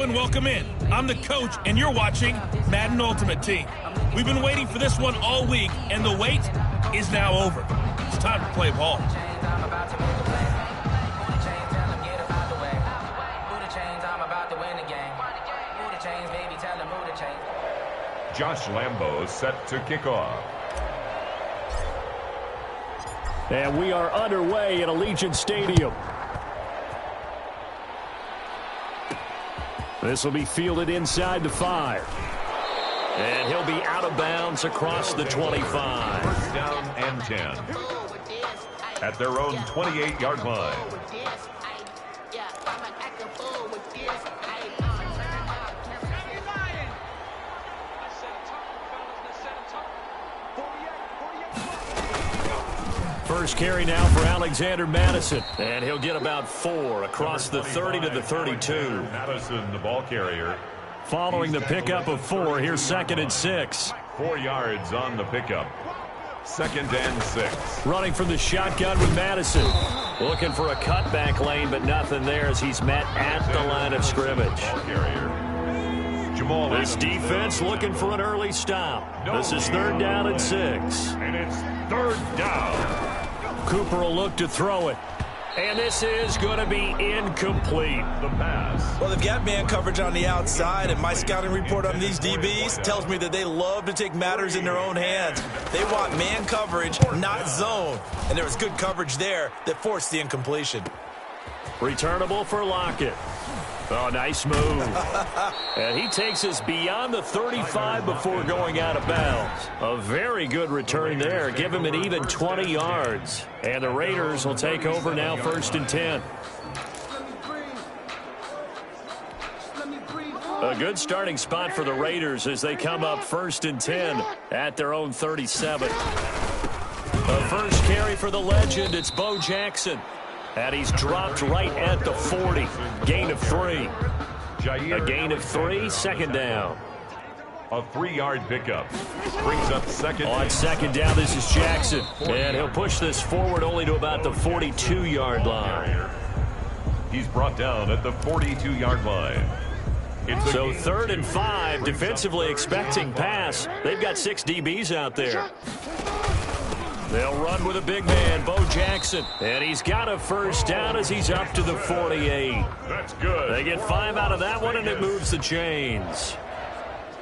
Hello and welcome in. I'm the coach, and you're watching Madden Ultimate Team. We've been waiting for this one all week, and the wait is now over. It's time to play ball. Josh Lambo set to kick off. And we are underway at Allegiant Stadium. This will be fielded inside the 5. And he'll be out of bounds across the 25. First down and 10. At their own 28-yard line. First carry now for Alexander Madison. And he'll get about 4 across the 30 to the 32. Madison, the ball carrier. Following the pickup of 4, here's 2nd and 6. 4 yards on the pickup. 2nd and 6. Running from the shotgun with Madison. Looking for a cutback lane, but nothing there as he's met at the line of scrimmage. Ball carrier. Jamal This defense looking for an early stop. This is 3rd down and 6. And it's 3rd down. Cooper will look to throw it. And this is going to be incomplete. The pass. Well, they've got man coverage on the outside, and my scouting report on these DBs tells me that they love to take matters in their own hands. They want man coverage, not zone. And there was good coverage there that forced the incompletion. Returnable for Lockett. Oh, nice move. And he takes us beyond the 35 before going out of bounds. A very good return there. Give him an even 20 yards. And the Raiders will take over now 1st and 10. A good starting spot for the Raiders as they come up 1st and 10 at their own 37. The first carry for the legend, it's Bo Jackson. And he's dropped right at the 40. Gain of 3. A gain of 3, 2nd down. A 3-yard pickup. Brings up 2nd. On 2nd down, this is Jackson. And he'll push this forward only to about the 42-yard line. He's brought down at the 42-yard line. So 3rd and 5, defensively expecting pass. They've got 6 DBs out there. They'll run with a big man, Bo Jackson. And he's got a 1st down as he's up to the 48. That's good. They get 5 out of that one, and it moves the chains.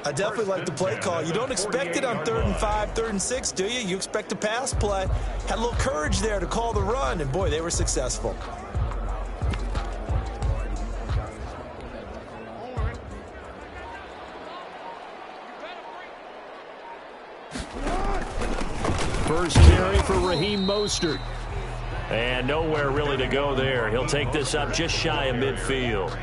I definitely like the play call. You don't expect it on 3rd and 5, 3rd and 6, do you? You expect a pass play. Had a little courage there to call the run, and boy, they were successful. First carry for Raheem Mostert. And nowhere really to go there. He'll take this up just shy of midfield.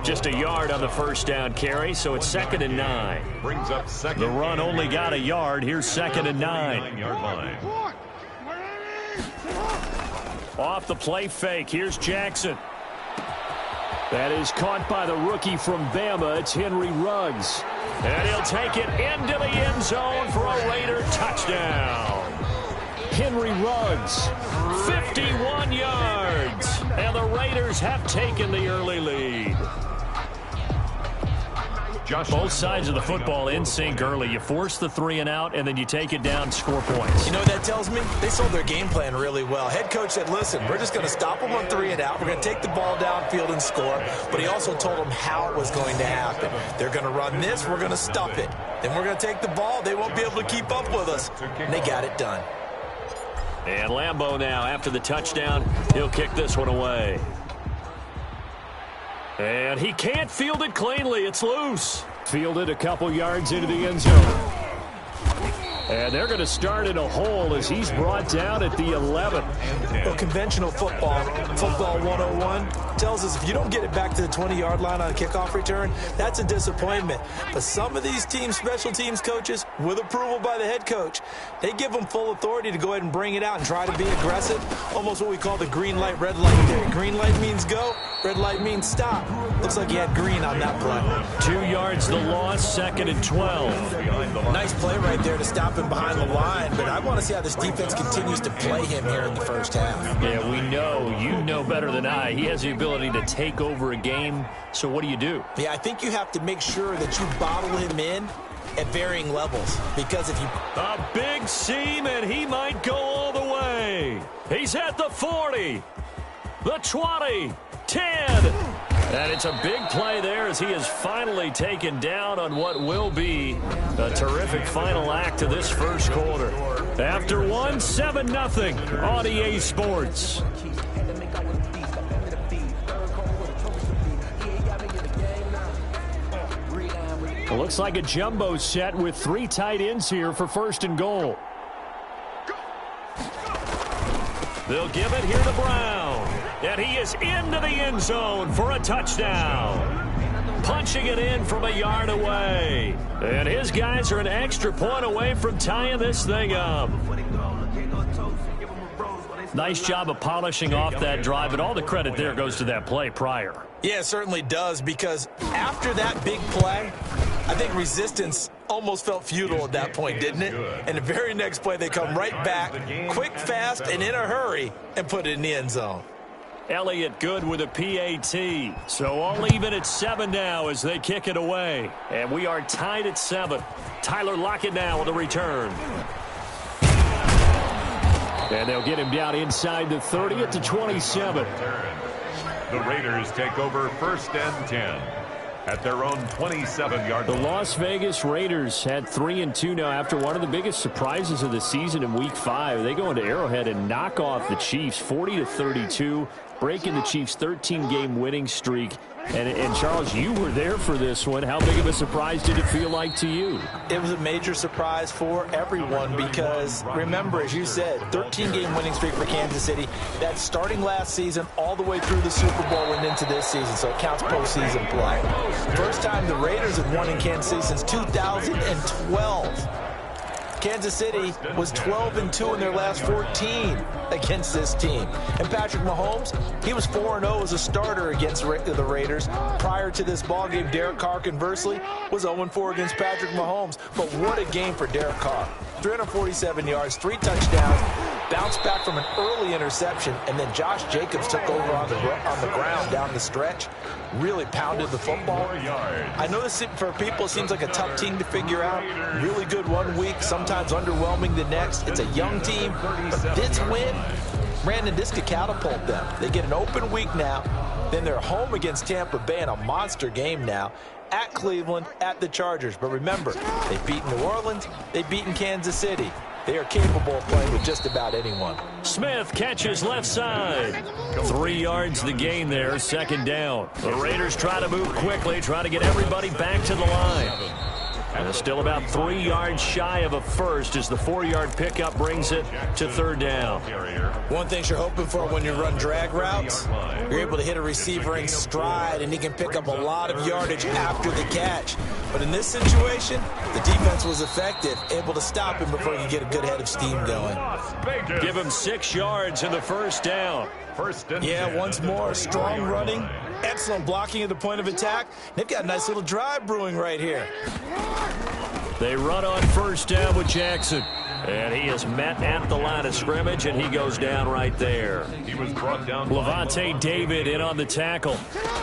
Just a yard on the 1st down carry, so it's 2nd and 9. Brings up 2nd. The run only got a yard. Here's 2nd and 9. 9-yard line. Off the play fake, here's Jackson. That is caught by the rookie from Bama. It's Henry Ruggs. And he'll take it into the end zone for a Raider touchdown. Henry Ruggs, 51 yards. And the Raiders have taken the early lead. Both sides of the football in sync early. You force the 3 and out, and then you take it down, score points. You know what that tells me? They sold their game plan really well. Head coach said, listen, we're just going to stop them on 3 and out. We're going to take the ball downfield and score. But he also told them how it was going to happen. They're going to run this. We're going to stuff it. Then we're going to take the ball. They won't be able to keep up with us. And they got it done. And Lambo now, after the touchdown, he'll kick this one away. And he can't field it cleanly. It's loose. Fielded a couple yards into the end zone. And they're going to start in a hole as he's brought down at the 11. Well, conventional football 101, tells us if you don't get it back to the 20-yard line on a kickoff return, that's a disappointment. But some of these teams, special teams coaches, with approval by the head coach, they give them full authority to go ahead and bring it out and try to be aggressive. Almost what we call the green light, red light theory. Green light means go, red light means stop. Looks like he had green on that play. 2 yards the loss, 2nd and 12. Nice play right there to stop jumping behind the line, but I want to see how this defense continues to play him here in the first half. Yeah, we know. You know better than I. He has the ability to take over a game, so what do? Yeah, I think you have to make sure that you bottle him in at varying levels, because if you... A big seam, and he might go all the way. He's at the 40, the 20, 10. And it's a big play there as he is finally taken down on what will be a terrific final act of this first quarter. After one, 7-0 on EA Sports. It looks like a jumbo set with 3 tight ends here for first and goal. They'll give it here to Brown. And he is into the end zone for a touchdown. Punching it in from a yard away. And his guys are an extra point away from tying this thing up. Nice job of polishing off that drive, but all the credit there goes to that play prior. Yeah, it certainly does, because after that big play, I think resistance almost felt futile at that point, didn't it? And the very next play, they come right back, quick, fast, and in a hurry, and put it in the end zone. Elliott good with a PAT. So all even at 7 now as they kick it away. And we are tied at 7. Tyler Lockett now with a return. And they'll get him down inside the 30 at the 27. The Raiders take over first and 10 at their own 27-yard line. The Las Vegas Raiders had 3-2 now after one of the biggest surprises of the season in Week 5. They go into Arrowhead and knock off the Chiefs 40-32, breaking the Chiefs' 13-game winning streak. And Charles, you were there for this one. How big of a surprise did it feel like to you? It was a major surprise for everyone because, remember, as you said, 13-game winning streak for Kansas City. That's starting last season all the way through the Super Bowl and into this season, so it counts postseason play. First time the Raiders have won in Kansas City since 2012. Kansas City was 12-2 in their last 14 against this team. And Patrick Mahomes, he was 4-0 as a starter against the Raiders. Prior to this ballgame, Derek Carr, conversely, was 0-4 against Patrick Mahomes. But what a game for Derek Carr. 347 yards, 3 touchdowns, bounced back from an early interception, and then Josh Jacobs took over on the ground down the stretch, really pounded the football. I know this, for people, seems like a tough team to figure out. Really good one week, sometimes underwhelming the next. It's a young team, but this win, Brandon, this could catapult them. They get an open week now, then they're home against Tampa Bay in a monster game now, at Cleveland, at the Chargers. But remember, they've beaten New Orleans, they've beaten Kansas City. They are capable of playing with just about anyone. Smith catches left side. 3 yards the gain there, second down. The Raiders try to move quickly, try to get everybody back to the line. And it's still about 3 yards shy of a first as the 4-yard pickup brings it to third down. One thing you're hoping for when you run drag routes, you're able to hit a receiver in stride and he can pick up a lot of yardage after the catch. But in this situation, the defense was effective, able to stop him before he could get a good head of steam going. Give him 6 yards in the first down. Yeah, once more, strong running, excellent blocking at the point of attack. They've got a nice little drive brewing right here. They run on first down with Jackson. And he is met at the line of scrimmage, and he goes down right there. He was brought down. Levante David in on the tackle.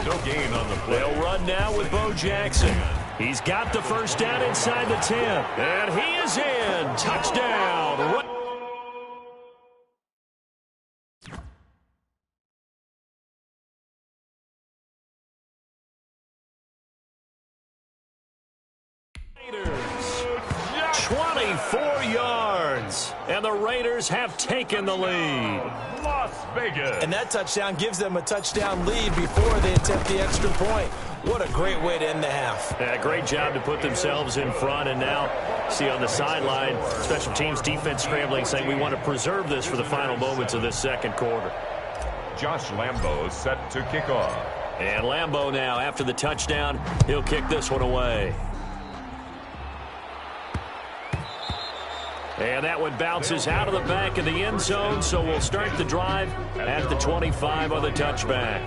No gain on the play. They'll run now with Bo Jackson. He's got the first down inside the 10. And he is in. Touchdown. Raiders, 24 yards, and the Raiders have taken the lead. Las Vegas. And that touchdown gives them a touchdown lead before they attempt the extra point. What a great way to end the half. Yeah, great job to put themselves in front, and now see on the sideline, special teams defense scrambling, saying we want to preserve this for the final moments of this second quarter. Josh Lambo set to kick off. And Lambo now, after the touchdown, he'll kick this one away. And that one bounces out of the back of the end zone, so we'll start the drive at the 25 on the touchback.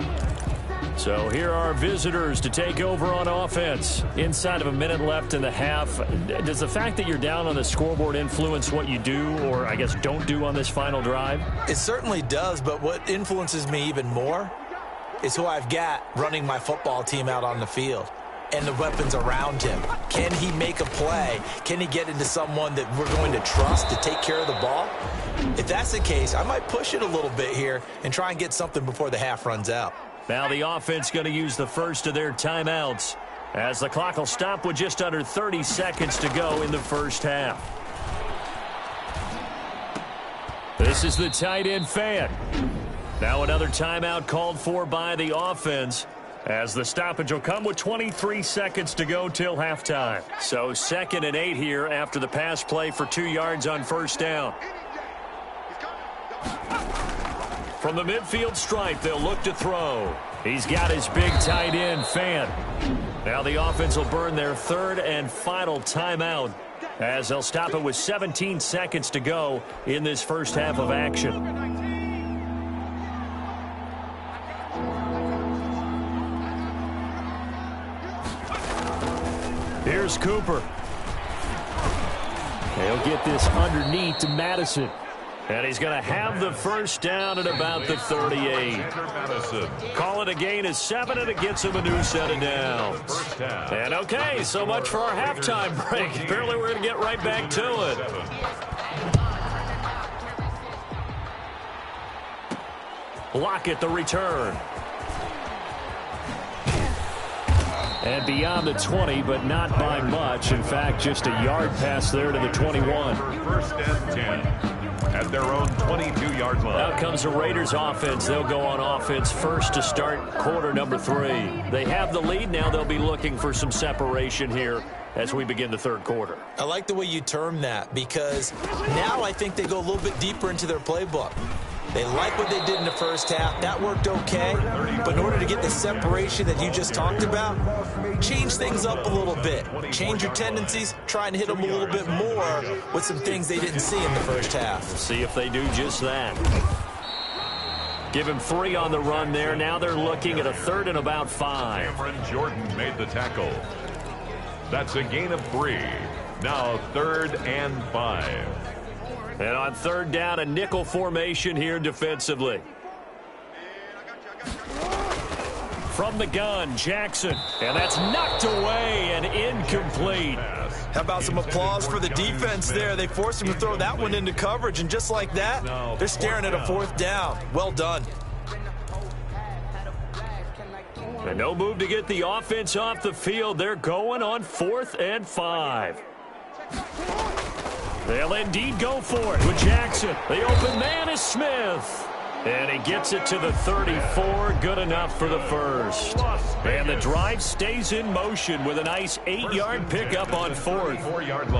So here are visitors to take over on offense. Inside of a minute left in the half. Does the fact that you're down on the scoreboard influence what you do, or I guess don't do on this final drive? It certainly does, but what influences me even more is who I've got running my football team out on the field and the weapons around him. Can he make a play? Can he get into someone that we're going to trust to take care of the ball? If that's the case, I might push it a little bit here and try and get something before the half runs out. Now the offense going to use the first of their timeouts as the clock will stop with just under 30 seconds to go in the first half. This is the tight end fan. Now another timeout called for by the offense as the stoppage will come with 23 seconds to go till halftime. So 2nd and 8 here after the pass play for 2 yards on first down. From the midfield stripe, they'll look to throw. He's got his big tight end, Fan. Now the offense will burn their 3rd and final timeout as they'll stop it with 17 seconds to go in this first half of action. Here's Cooper. They'll get this underneath to Madison. And he's going to have the first down at about the 38. Call it a gain of 7, and it gets him a new set of downs. And okay, so much for our halftime break. Apparently we're going to get right back to it. Lockett the return. And beyond the 20, but not by much. In fact, just a yard pass there to the 21. First and 10. At their own 22-yard line. Out comes the Raiders offense. They'll go on offense first to start quarter number 3. They have the lead. Now they'll be looking for some separation here as we begin the third quarter. I like the way you term that because now I think they go a little bit deeper into their playbook. They like what they did in the first half. That worked okay. But in order to get the separation that you just talked about, change things up a little bit. Change your tendencies. Try and hit them a little bit more with some things they didn't see in the first half. See if they do just that. Give him 3 on the run there. Now they're looking at a 3rd and about 5. Cameron Jordan made the tackle. That's a gain of 3. Now 3rd and 5. And on 3rd down, a nickel formation here defensively. From the gun, Jackson. And that's knocked away and incomplete. How about some applause for the defense there? They forced him to throw that one into coverage, and just like that, they're staring at a 4th down. Well done. And no move to get the offense off the field. They're going on 4th and 5. They'll indeed go for it with Jackson. The open man is Smith. And he gets it to the 34. Good enough for the first. And the drive stays in motion with a nice 8-yard pickup on 4th.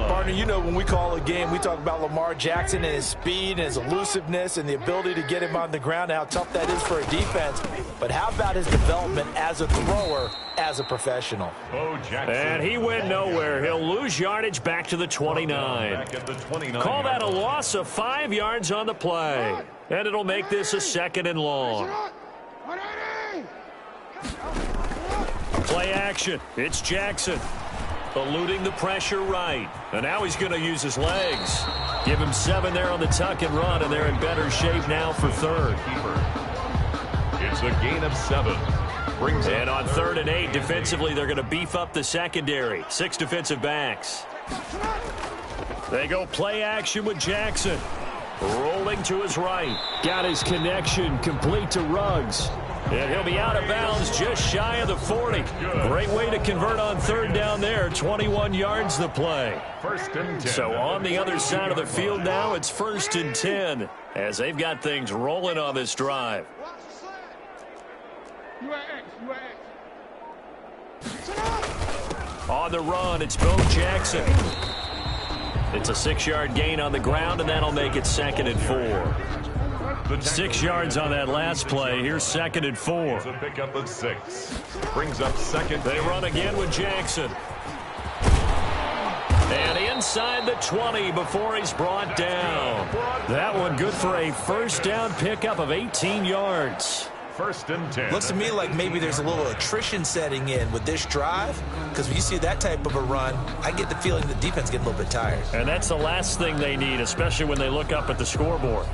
Partner, you know when we call a game, we talk about Lamar Jackson and his speed and his elusiveness and the ability to get him on the ground, how tough that is for a defense. But how about his development as a thrower, as a professional? And he went nowhere. He'll lose yardage back to the 29. Call that a loss of 5 yards on the play. And it'll make this a 2nd and long. Play action. It's Jackson. Eluding the pressure right. And now he's going to use his legs. Give him 7 there on the tuck and run, and they're in better shape now for 3rd. It's a gain of 7. And on 3rd and 8, defensively, they're going to beef up the secondary. 6 defensive backs. They go play action with Jackson. Rolling to his right. Got his connection complete to Ruggs. And he'll be out of bounds just shy of the 40. Great way to convert on 3rd down there. 21 yards the play. First and 10. So on the other side of the field now, it's 1st and 10 as they've got things rolling on this drive. On the run, it's Bo Jackson. It's a 6-yard gain on the ground, and that'll make it 2nd and 4. 6 yards on that last play. Here's 2nd and 4. It's a pickup of 6. Brings up 2nd. They run again with Jackson. And inside the 20 before he's brought down. That one good for a first down pickup of 18 yards. first and 10. Looks to me like maybe there's a little attrition setting in with this drive, because when you see that type of a run, I get the feeling the defense getting a little bit tired. And that's the last thing they need, especially when they look up at the scoreboard.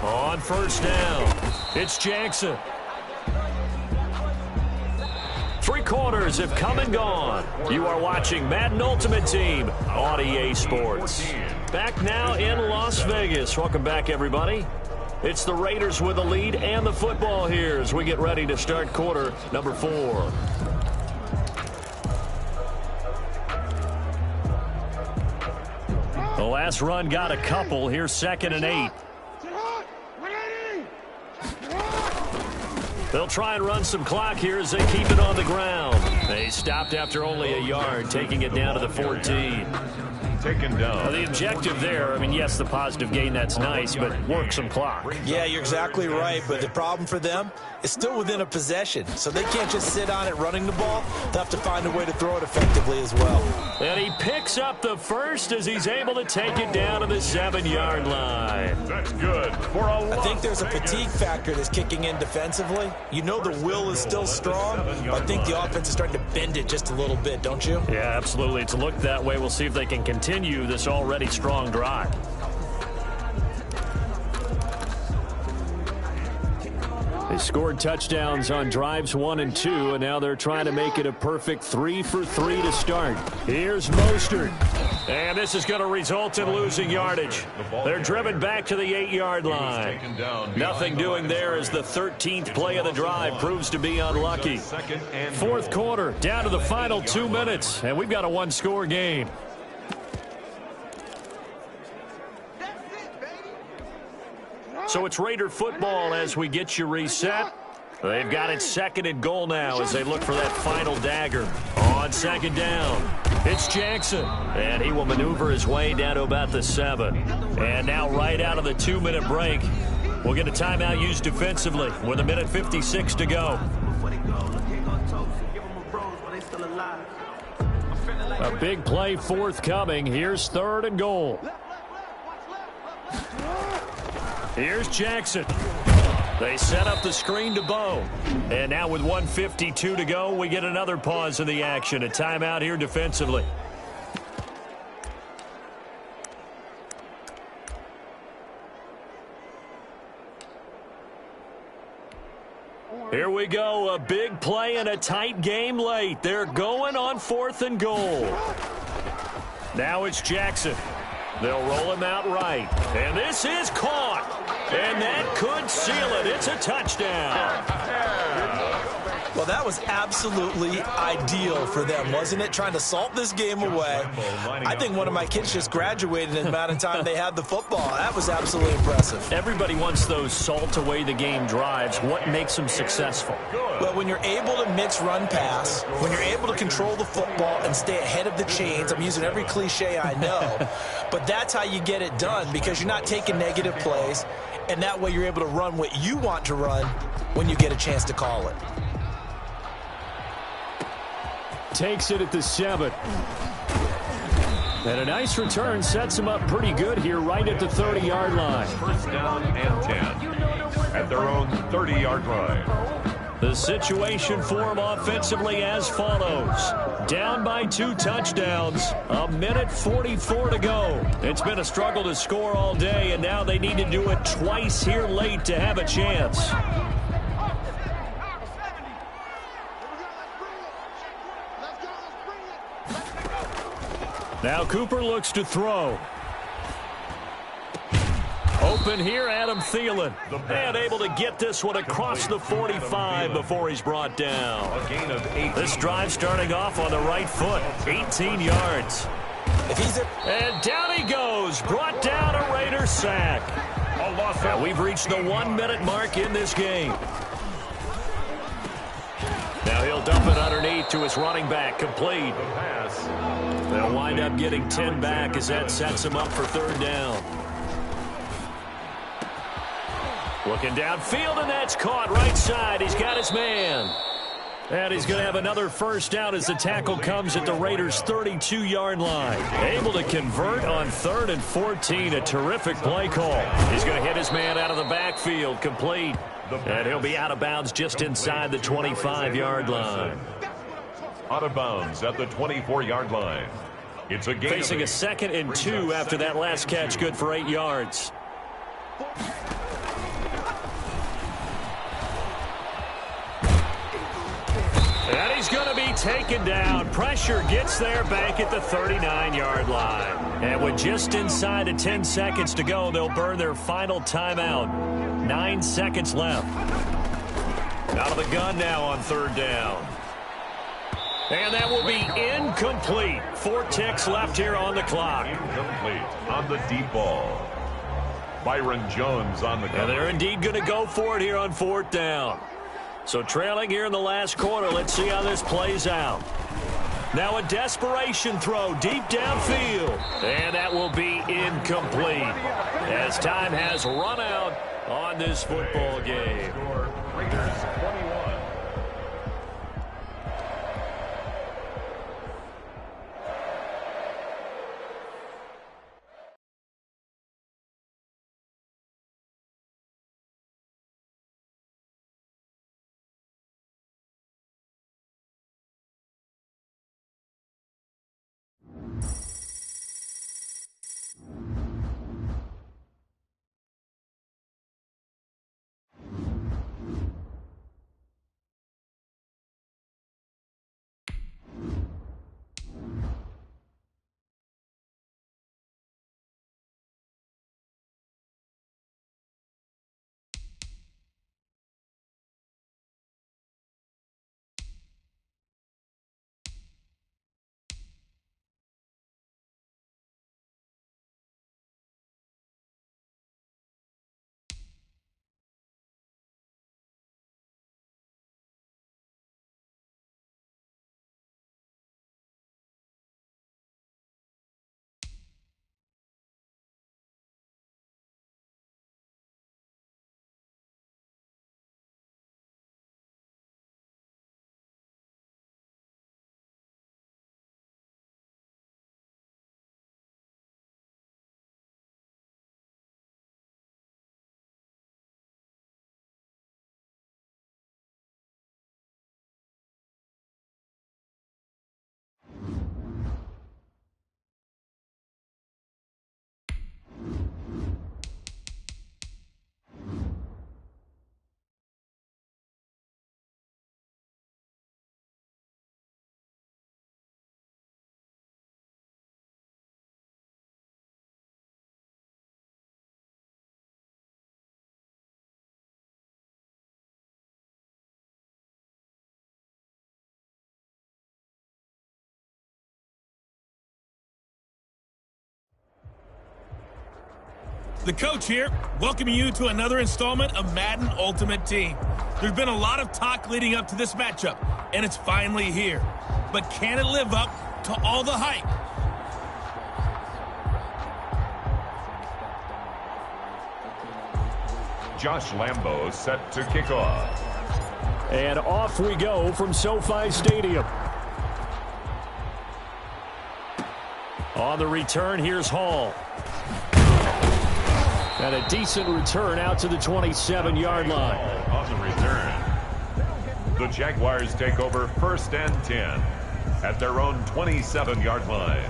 On first down, it's Jackson. 3 quarters have come and gone. You are watching Madden Ultimate Team on EA Sports. Back now in Las Vegas. Welcome back, everybody. It's the Raiders with the lead and the football here as we get ready to start quarter number 4. The last run got a couple. Here's 2nd and 8. They'll try and run some clock here as they keep it on the ground. They stopped after only a yard, taking it down to the 14. Taken down. Well, the objective there, I mean, yes, the positive gain, that's nice, but work some clock. Yeah, you're exactly right, but the problem for them is still within a possession, so they can't just sit on it running the ball. They'll have to find a way to throw it effectively as well. And he picks up the first as he's able to take it down to the 7-yard line. That's good for a I think there's a fatigue factor that's kicking in defensively. You know the will is still strong, but I think the offense is starting to bend it just a little bit, don't you? Yeah, absolutely. It's looked that way. We'll see if they can continue this already strong drive. They scored touchdowns on drives 1 and 2, and now they're trying to make it a perfect 3 for 3 to start. Here's Mostert. And this is going to result in losing yardage. They're driven back to the 8-yard line. Nothing doing there as the 13th play of the drive proves to be unlucky. 4th quarter, down to the final 2 minutes, and we've got a 1-score game. So it's Raider football as we get you reset. They've got it 2nd and goal now as they look for that final dagger. On 2nd down, it's Jackson. And he will maneuver his way down to about the 7. And now right out of the 2-minute break, we'll get a timeout used defensively with 1:56 to go. A big play forthcoming. Here's 3rd and goal. Here's Jackson. They set up the screen to Bo. And now with 1:52 to go, we get another pause in the action. A timeout here defensively. Here we go. A big play and a tight game late. They're going on 4th and goal. Now it's Jackson. They'll roll him out right. And this is caught. And that could seal it. It's a touchdown. Well, that was absolutely ideal for them, wasn't it? Trying to salt this game away. I think one of my kids just graduated in the amount of time they had the football. That was absolutely impressive. Everybody wants those salt away the game drives. What makes them successful? Well, when you're able to mix run pass, when you're able to control the football and stay ahead of the chains, I'm using every cliche I know, but that's how you get it done because you're not taking negative plays, and that way you're able to run what you want to run when you get a chance to call it. Takes it at the 7. And a nice return sets him up pretty good here right at the 30-yard line. 1st down and 10 at their own 30-yard line. The situation for him offensively as follows. Down by 2 touchdowns. 1:44 to go. It's been a struggle to score all day, and now they need to do it twice here late to have a chance. Now Cooper looks to throw. Open here, Adam Thielen. And able to get this one across the 45 before he's brought down. A gain of 8. This drive starting off on the right foot. 18 yards. And down he goes. Brought down a Raider sack. Now we've reached the 1-minute mark in this game. Now he'll dump it underneath to his running back. Complete. They'll wind up getting 10 back as that sets him up for 3rd down. Looking downfield, and that's caught right side. He's got his man. And he's going to have another first down as the tackle comes at the Raiders' 32-yard line. Able to convert on 3rd and 14. A terrific play call. He's going to hit his man out of the backfield, complete. And he'll be out of bounds just inside the 25-yard line. Out of bounds at the 24-yard line. It's a gain. Facing a 2nd and 2 after that last catch, good for 8 yards. And he's going to be taken down. Pressure gets there back at the 39-yard line. And with just inside of 10 seconds to go, they'll burn their final timeout. 9 seconds left. Out of the gun now on 3rd down. And that will be incomplete. 4 ticks left here on the clock. Incomplete on the deep ball. Byron Jones on the gun. And they're indeed going to go for it here on 4th down. So trailing here in the last quarter. Let's see how this plays out. Now a desperation throw deep downfield. And that will be incomplete as time has run out on this football game. Raiders 21. The coach here, welcoming you to another installment of Madden Ultimate Team. There's been a lot of talk leading up to this matchup, and it's finally here. But can it live up to all the hype? Josh Lambo set to kick off. And off we go from SoFi Stadium. On the return, here's Hall. And a decent return out to the 27-yard line. On the return. The Jaguars take over 1st and 10 at their own 27-yard line.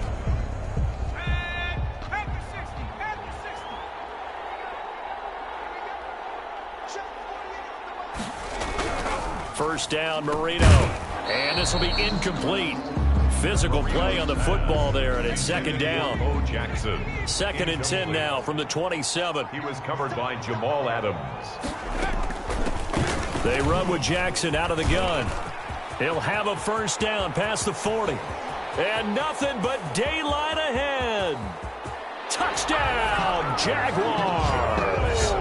First down, Marino. And this will be incomplete. Physical play on the football there, and it's 2nd down. Jackson. 2nd and 10 now from the 27. He was covered by Jamal Adams. They run with Jackson out of the gun. He'll have a first down past the 40. And nothing but daylight ahead. Touchdown, Jaguars.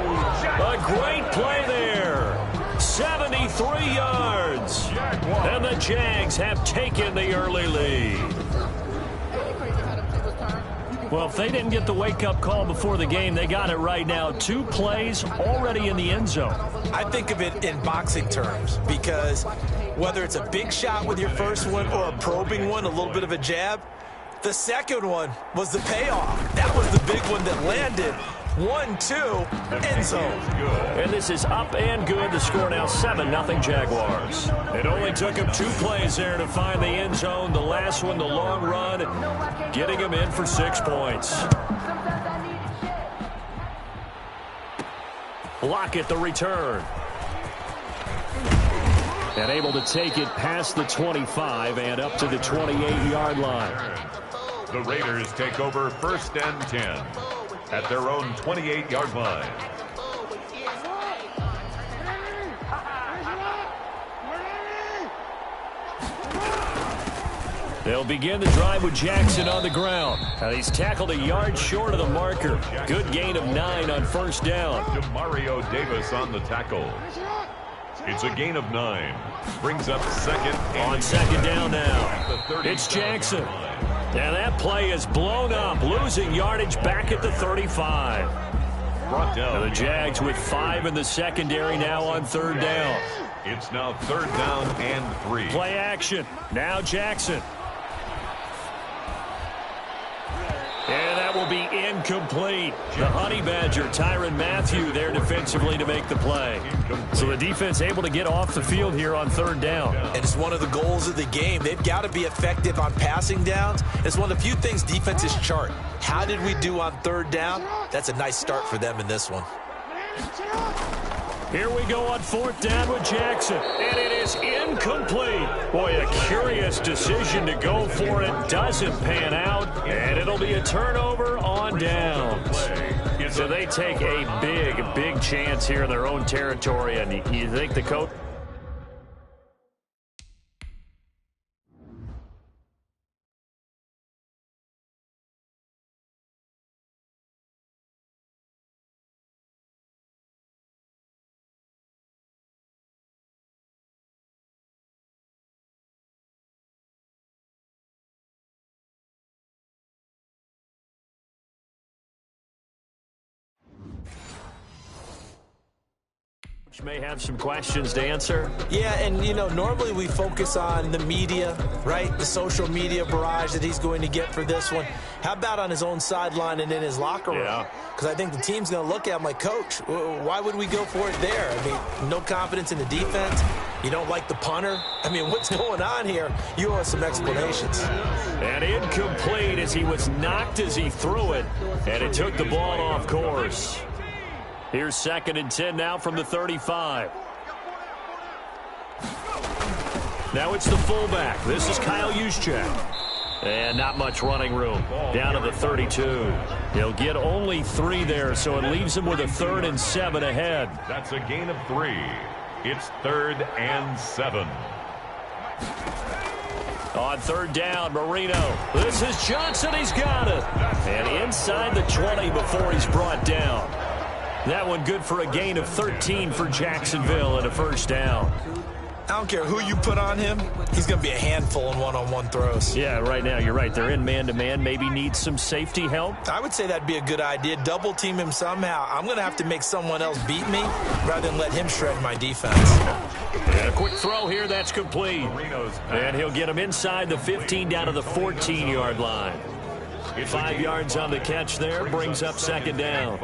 A great play there. 73 yards. And the Jags have taken the early lead. Well, if they didn't get the wake-up call before the game, they got it right now. 2 plays already in the end zone. I think of it in boxing terms because Whether it's a big shot with your first one or a probing one, a little bit of a jab, the second one was the payoff. That was the big one that landed. 1-2, end zone. And this is up and good. The score now 7-0 Jaguars. It only took him 2 plays there to find the end zone. The last one, the long run, getting him in for 6 points. Lockett the return. And able to take it past the 25 and up to the 28-yard line. The Raiders take over 1st and 10 at their own 28-yard line. They'll begin the drive with Jackson on the ground. He's tackled a yard short of the marker. Good gain of 9 on 1st down. Mario Davis on the tackle. It's a gain of 9. Brings up 2nd. On 2nd down now. It's Jackson. And that play is blown up, losing yardage back at the 35. Brought down. And the Jags with 5 in the secondary now on 3rd down. It's now 3rd down and 3. Play action. Now Jackson. And that will be incomplete. The Honey Badger, Tyrann Mathieu, there defensively to make the play. So the defense able to get off the field here on 3rd down. And it's one of the goals of the game. They've got to be effective on passing downs. It's one of the few things defenses chart. How did we do on 3rd down? That's a nice start for them in this one. Here we go on 4th down with Jackson. And it is incomplete. Boy, a curious decision to go for it. Doesn't pan out. And it'll be a turnover on downs. So they take a big chance here in their own territory. And you think the coach... may have some questions to answer. Yeah, and, you know, normally we focus on the media, right? The social media barrage that he's going to get for this one. How about on his own sideline and in his locker room? Yeah. Because I think the team's going to look at him like, Coach, why would we go for it there? I mean, no confidence in the defense. You don't like the punter. I mean, what's going on here? You owe us some explanations. And incomplete as he was knocked as he threw it. And it took the ball off course. Here's 2nd and 10 now from the 35. Now it's the fullback. This is Kyle Juszczyk. And not much running room. Down to the 32. He'll get only 3 there, so it leaves him with a 3rd and 7 ahead. That's a gain of 3. It's 3rd and 7. On 3rd down, Marino. This is Johnson. He's got it. And inside the 20 before he's brought down. That one good for a gain of 13 for Jacksonville and a 1st down. I don't care who you put on him. He's going to be a handful in one-on-one throws. Yeah, right now, you're right. They're in man-to-man. Maybe needs some safety help. I would say that'd be a good idea. Double team him somehow. I'm going to have to make someone else beat me rather than let him shred my defense. And a quick throw here. That's complete. And he'll get him inside the 15 down to the 14-yard line. 5 yards on the catch there. Brings up 2nd down.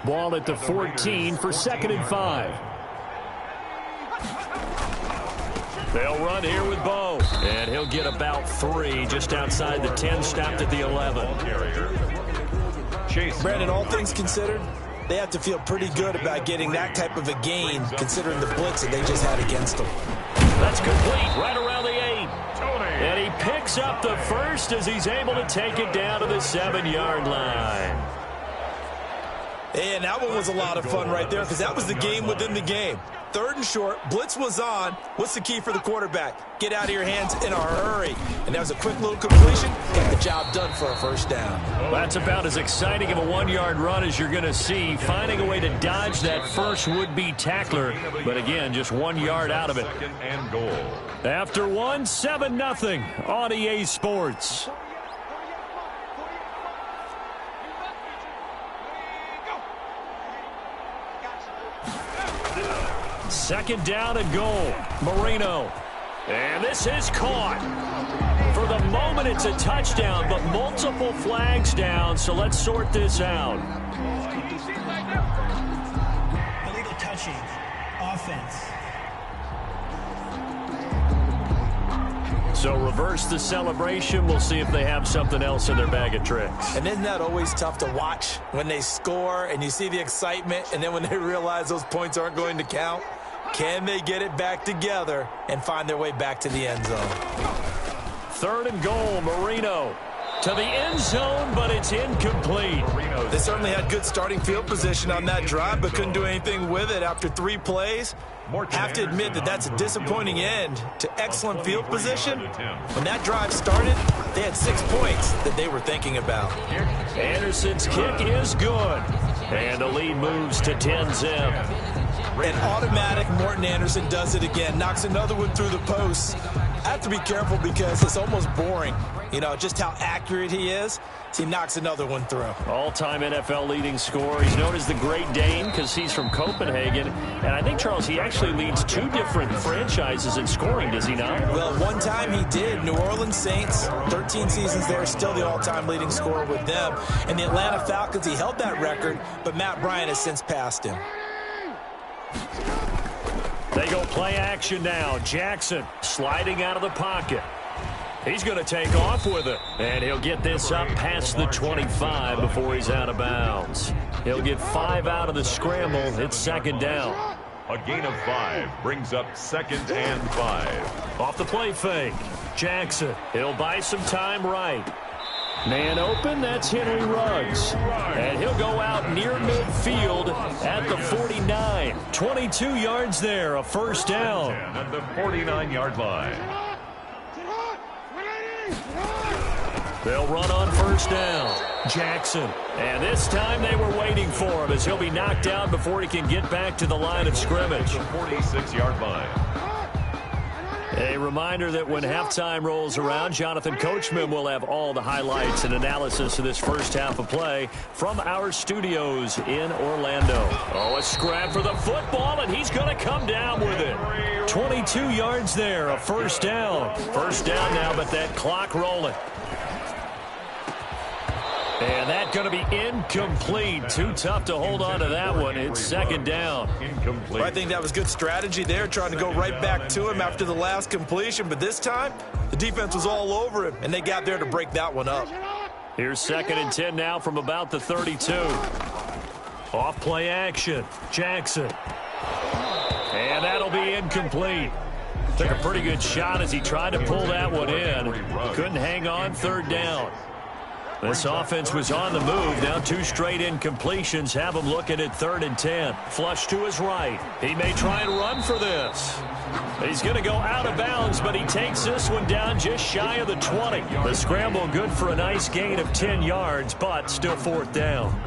Ball at the 14 for 2nd and 5. They'll run here with Bo. And he'll get about 3 just outside the 10, stopped at the 11. Brandon, all things considered, they have to feel pretty good about getting that type of a gain considering the blitz that they just had against them. That's complete right around the 8. And he picks up the 1st as he's able to take it down to the 7-yard line. And that one was a lot of fun right there because that was the game within the game. 3rd and short, blitz was on. What's the key for the quarterback? Get out of your hands in a hurry. And that was a quick little completion. Got the job done for a 1st down. Well, that's about as exciting of a 1-yard run as you're going to see. Finding a way to dodge that first would-be tackler. But again, just 1 yard out of it. And goal. After 1, 7-0 on EA Sports. Second down and goal. Marino. And this is caught. For the moment, it's a touchdown, but multiple flags down, so let's sort this out. Illegal touching. Offense. So reverse the celebration. We'll see if they have something else in their bag of tricks. And isn't that always tough to watch when they score and you see the excitement, and then when they realize those points aren't going to count? Can they get it back together and find their way back to the end zone? 3rd and goal, Marino to the end zone, but it's incomplete. They certainly had good starting field position on that drive, but couldn't do anything with it after 3 plays. Have to admit that that's a disappointing end to excellent field position. When that drive started, they had 6 points that they were thinking about. Anderson's kick is good, and the lead moves to 10-zip. And automatic Morton Anderson does it again, knocks another one through the posts. I have to be careful because it's almost boring, you know, just how accurate he is. He knocks another one through. All-time NFL leading scorer. He's known as the Great Dane because he's from Copenhagen. And I think, Charles, he actually leads 2 different franchises in scoring, does he not? Well, one time he did. New Orleans Saints, 13 seasons there, still the all-time leading scorer with them. And the Atlanta Falcons, he held that record, but Matt Bryant has since passed him. They go play action now. Jackson sliding out of the pocket. He's going to take off with it. And he'll get this up past the 25 before he's out of bounds. He'll get 5 out of the scramble. It's 2nd down. A gain of 5 brings up 2nd and 5. Off the play fake. Jackson. He'll buy some time right. Man open, that's Henry Ruggs. And he'll go out near midfield at the 49. 22 yards there, a 1st down. At the 49-yard line. They'll run on 1st down. Jackson. And this time they were waiting for him as he'll be knocked down before he can get back to the line of scrimmage. The 46-yard line. A reminder that when halftime rolls around, Jonathan Coachman will have all the highlights and analysis of this first half of play from our studios in Orlando. Oh, a scrap for the football, and he's going to come down with it. 22 yards there, a 1st down. 1st down now, but that clock rolling. And that's going to be incomplete. Too tough to hold on to that one. It's 2nd down. Incomplete. Well, I think that was good strategy there, trying to go right back to him after the last completion. But this time, the defense was all over him, and they got there to break that one up. Here's 2nd and 10 now from about the 32. Off play action. Jackson. And that'll be incomplete. Took a pretty good shot as he tried to pull that one in. Couldn't hang on. 3rd down. This offense was on the move. Now 2 straight incompletions have him looking at 3rd and 10. Flush to his right. He may try and run for this. He's going to go out of bounds, but he takes this one down just shy of the 20. The scramble good for a nice gain of 10 yards, but still 4th down.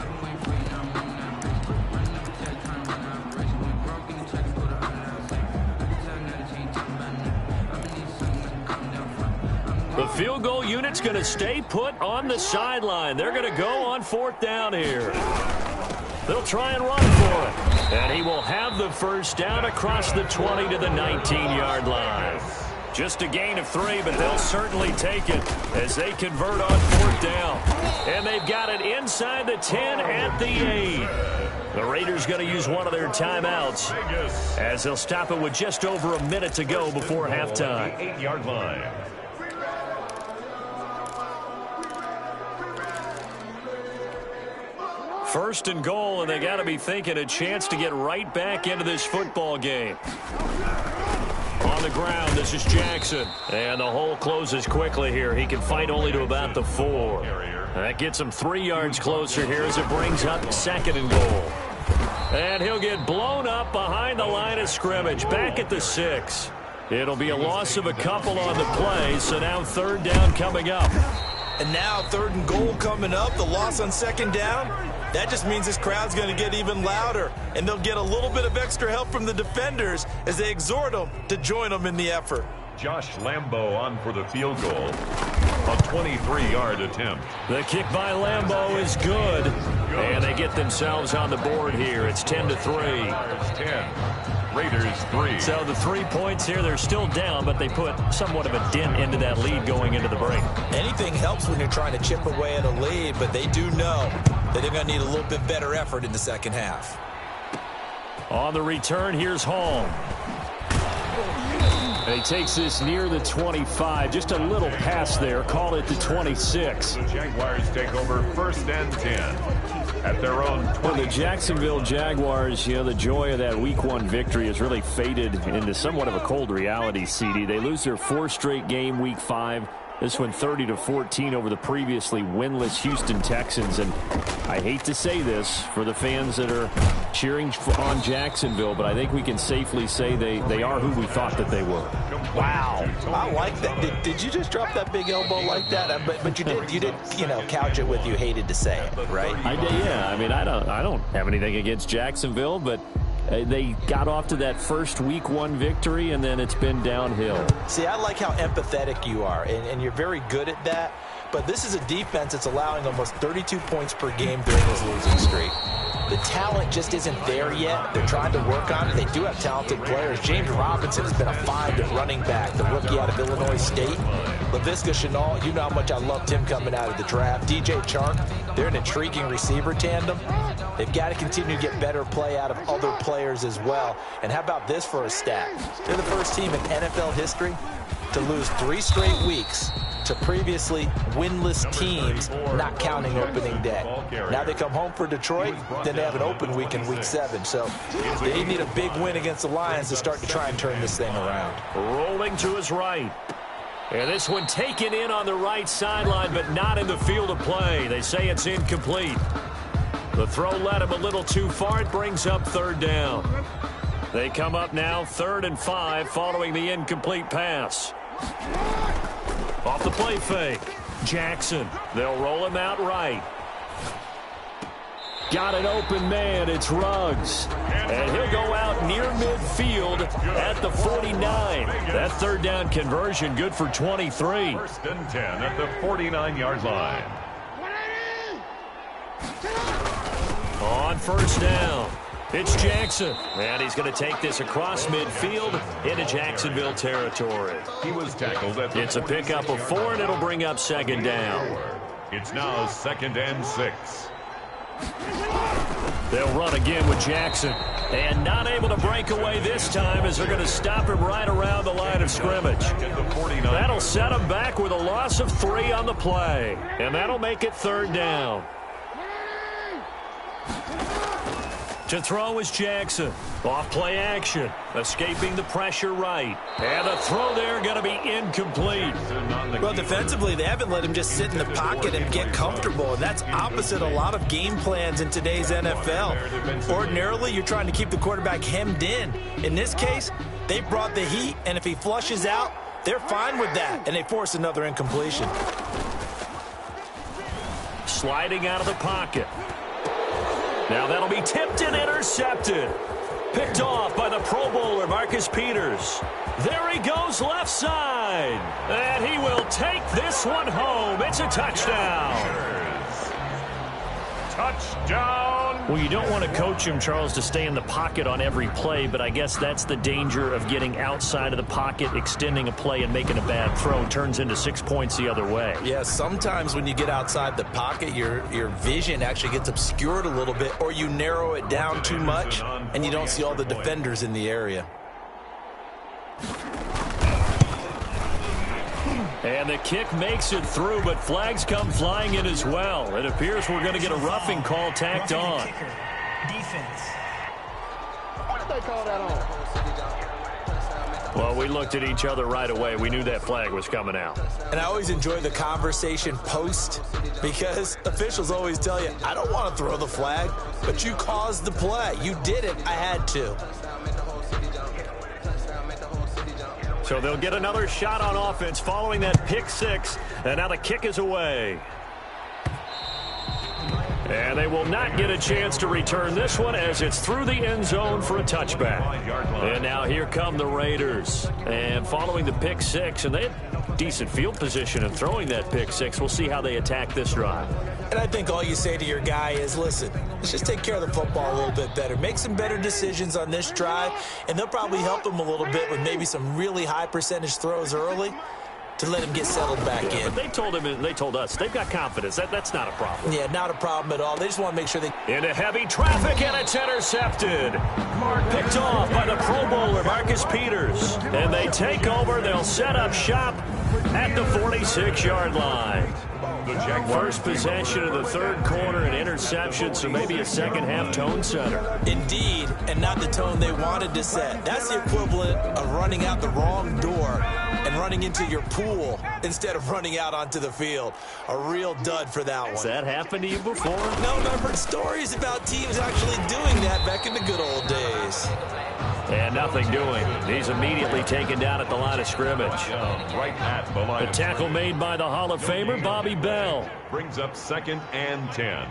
The field goal unit's going to stay put on the sideline. They're going to go on 4th down here. They'll try and run for it. And he will have the 1st down across the 20 to the 19-yard line. Just a gain of 3, but they'll certainly take it as they convert on 4th down. And they've got it inside the 10 at the 8. The Raiders going to use one of their timeouts as they'll stop it with just over a minute to go before halftime. 8-yard line. First and goal, and they got to be thinking a chance to get right back into this football game. On the ground, this is Jackson. And the hole closes quickly here. He can fight only to about the 4. That gets him 3 yards closer here as it brings up 2nd and goal. And he'll get blown up behind the line of scrimmage, back at the 6. It'll be a loss of a couple on the play, so now 3rd down coming up. And now 3rd and goal coming up, the loss on 2nd down. That just means this crowd's going to get even louder, and they'll get a little bit of extra help from the defenders as they exhort them to join them in the effort. Josh Lambo on for the field goal. A 23-yard attempt. The kick by Lambo is good, and they get themselves on the board here. It's 10-3. 10. Raiders 3. So the 3 points here, they're still down, but they put somewhat of a dent into that lead going into the break. Anything helps when you're trying to chip away at a lead, but they do know that they're going to need a little bit better effort in the second half. On the return, here's Hall. And he takes this near the 25. Just a little pass there. Call it the 26. The Jaguars take over 1st and 10 at their own 20. Well, the Jacksonville Jaguars, the joy of that Week 1 victory has really faded into somewhat of a cold reality, CD. They lose their 4th straight game Week 5. This one 30-14 over the previously winless Houston Texans. And I hate to say this for the fans that are cheering on Jacksonville, but I think we can safely say they are who we thought that they were. Wow. I like that. Did you just drop that big elbow like that? But you did, couch it with you hated to say it, right? I did, yeah. I mean, I don't have anything against Jacksonville, but they got off to that first Week 1 victory, and then it's been downhill. See, I like how empathetic you are, and you're very good at that. But this is a defense that's allowing almost 32 points per game during this losing streak. The talent just isn't there yet. They're trying to work on it. They do have talented players. James Robinson has been a find at running back, the rookie out of Illinois State. Laviska Shenault, you know how much I loved him coming out of the draft. DJ Chark, they're an intriguing receiver tandem. They've got to continue to get better play out of other players as well. And how about this for a stat? They're the first team in NFL history to lose 3 straight weeks to previously winless teams, not counting opening day. Now they come home for Detroit, then they have an open week in Week 7. So they need a big win against the Lions to start to try and turn this thing around. Rolling to his right. And this one taken in on the right sideline, but not in the field of play. They say it's incomplete. The throw led him a little too far. It brings up 3rd down. They come up now 3rd and 5 following the incomplete pass. Off the play fake. Jackson. They'll roll him out right. Got an open man. It's Ruggs. And he'll go out near midfield at the 49. That 3rd down conversion good for 23. 1st and 10 at the 49-yard line. On 1st down, it's Jackson. And he's going to take this across midfield into Jacksonville territory. He was tackled at the It's a pickup of 4, and it'll bring up 2nd down. It's now 2nd and 6. They'll run again with Jackson. And not able to break away this time as they're going to stop him right around the line of scrimmage. That'll set him back with a loss of 3 on the play. And that'll make it 3rd down. To throw is Jackson. Off play action. Escaping the pressure right. And the throw there going to be incomplete. Well, defensively, they haven't let him just sit in the pocket and get comfortable. And that's opposite a lot of game plans in today's NFL. Ordinarily, you're trying to keep the quarterback hemmed in. In this case, they brought the heat, and if he flushes out, they're fine with that. And they force another incompletion. Sliding out of the pocket. Now that'll be tipped and intercepted. Picked off by the Pro Bowler, Marcus Peters. There he goes left side. And he will take this one home. It's a touchdown. Touchdown. Well, you don't want to coach him, Charles, to stay in the pocket on every play, but I guess that's the danger of getting outside of the pocket, extending a play, and making a bad throw. Turns into 6 points the other way. Yeah, sometimes when you get outside the pocket, your vision actually gets obscured a little bit, or you narrow it down too much, and you don't see all the defenders in the area. And the kick makes it through, but flags come flying in as well. It appears we're going to get a roughing call tacked on. Defense. What did they call that on? Well, we looked at each other right away. We knew that flag was coming out. And I always enjoy the conversation post because officials always tell you, I don't want to throw the flag, but you caused the play. You did it. I had to. So they'll get another shot on offense following that pick 6. And now the kick is away. And they will not get a chance to return this one as it's through the end zone for a touchback. And now here come the Raiders. And following the pick 6, and they had decent field position in throwing that pick 6. We'll see how they attack this drive. And I think all you say to your guy is, listen, let's just take care of the football a little bit better. Make some better decisions on this drive, and they'll probably help him a little bit with maybe some really high percentage throws early to let him get settled back in. But they told him, and they told us, they've got confidence. That's not a problem. Yeah, not a problem at all. They just want to make sure they... Into heavy traffic, and it's intercepted. Picked off by the Pro Bowler, Marcus Peters. And they take over. They'll set up shop at the 46-yard line. First possession of the third quarter, an interception, so maybe a second-half tone setter. Indeed, and not the tone they wanted to set. That's the equivalent of running out the wrong door and running into your pool instead of running out onto the field. A real dud for that one. Has that happened to you before? No, but I've heard stories about teams actually doing that back in the good old days. And nothing doing. He's immediately taken down at the line of scrimmage. Right at the line. A tackle made by the Hall of Famer, Bobby Bell. Brings up 2nd and 10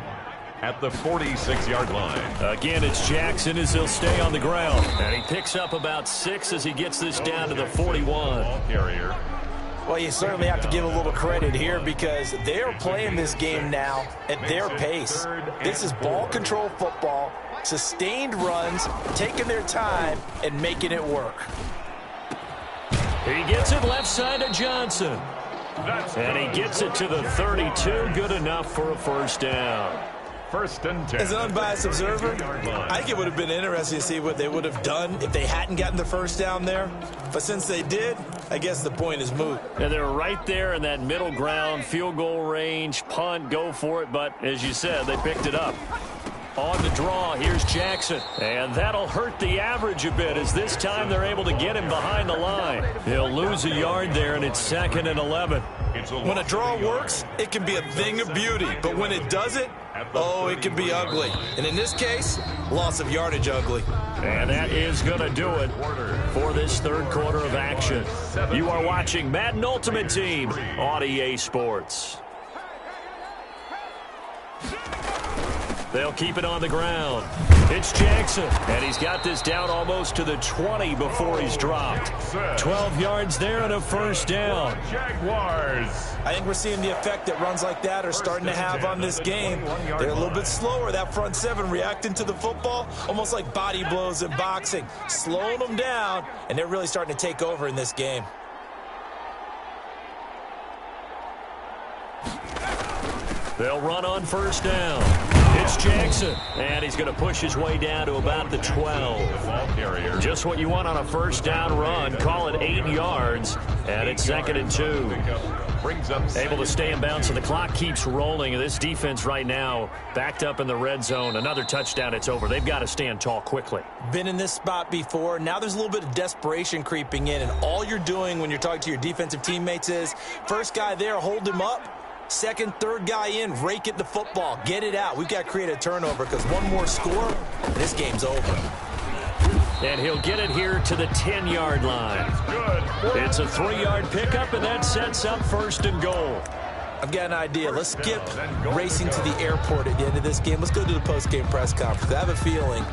at the 46-yard line. Again, it's Jackson as he'll stay on the ground. And he picks up about 6 as he gets this down to the 41. Ball carrier. Well, you certainly have to give a little credit here because they're playing this game now at their pace. This is ball control football, sustained runs, taking their time, and making it work. He gets it left side to Johnson. And he gets it to the 32. Good enough for a first down. 1st and 10. As an unbiased observer, I think it would have been interesting to see what they would have done if they hadn't gotten the first down there. But since they did, I guess the point is moot. And they're right there in that middle ground, field goal range, punt, go for it. But as you said, they picked it up. On the draw, here's Jackson. And that'll hurt the average a bit as this time they're able to get him behind the line. He'll lose a yard there, and it's 2nd and 11. When a draw works, it can be a thing of beauty. But when it doesn't, oh, it can be ugly. And in this case, loss of yardage ugly. And that is going to do it for this third quarter of action. You are watching Madden Ultimate Team on EA Sports. They'll keep it on the ground. It's Jackson, and he's got this down almost to the 20 before he's dropped. 12 yards there and a first down. Jaguars. I think we're seeing the effect that runs like that are starting to have on this game. They're a little bit slower, that front seven, reacting to the football, almost like body blows in boxing, slowing them down, and they're really starting to take over in this game. They'll run on first down. It's Jackson, and he's going to push his way down to about the 12. Just what you want on a first down run. Call it 8 yards, and it's 2nd and 2. Able to stay in bounds, so the clock keeps rolling. And this defense right now backed up in the red zone. Another touchdown, it's over. They've got to stand tall quickly. Been in this spot before. Now there's a little bit of desperation creeping in, and all you're doing when you're talking to your defensive teammates is first guy there, hold him up. Second, third guy in, rake at the football. Get it out. We've got to create a turnover because one more score, and this game's over. And he'll get it here to the 10-yard line. It's a 3-yard pickup, and that sets up 1st and goal. I've got an idea. Let's skip racing to the airport at the end of this game. Let's go to the post-game press conference. I have a feeling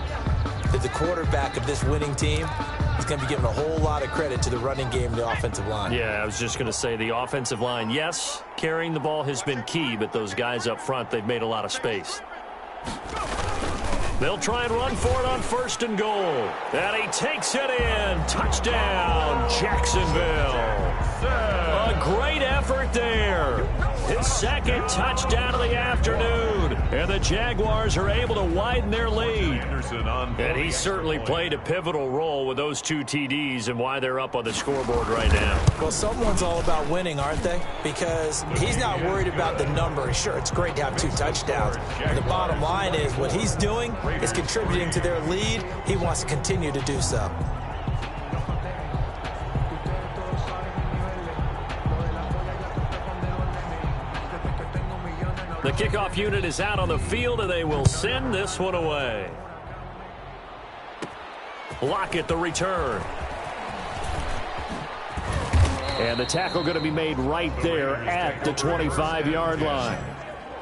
that the quarterback of this winning team is going to be giving a whole lot of credit to the running game and the offensive line. Yeah, I was just going to say the offensive line, yes, carrying the ball has been key, but those guys up front, they've made a lot of space. They'll try and run for it on 1st and goal. And he takes it in. Touchdown, Jacksonville. A great effort there. His 2nd touchdown of the afternoon. And the Jaguars are able to widen their lead. And he certainly played a pivotal role with those 2 TDs and why they're up on the scoreboard right now. Well, someone's all about winning, aren't they? Because he's not worried about the number. Sure, it's great to have 2 touchdowns. But the bottom line is what he's doing is contributing to their lead. He wants to continue to do so. The kickoff unit is out on the field, and they will send this one away. Lockett the return. And the tackle going to be made right there at the 25-yard line.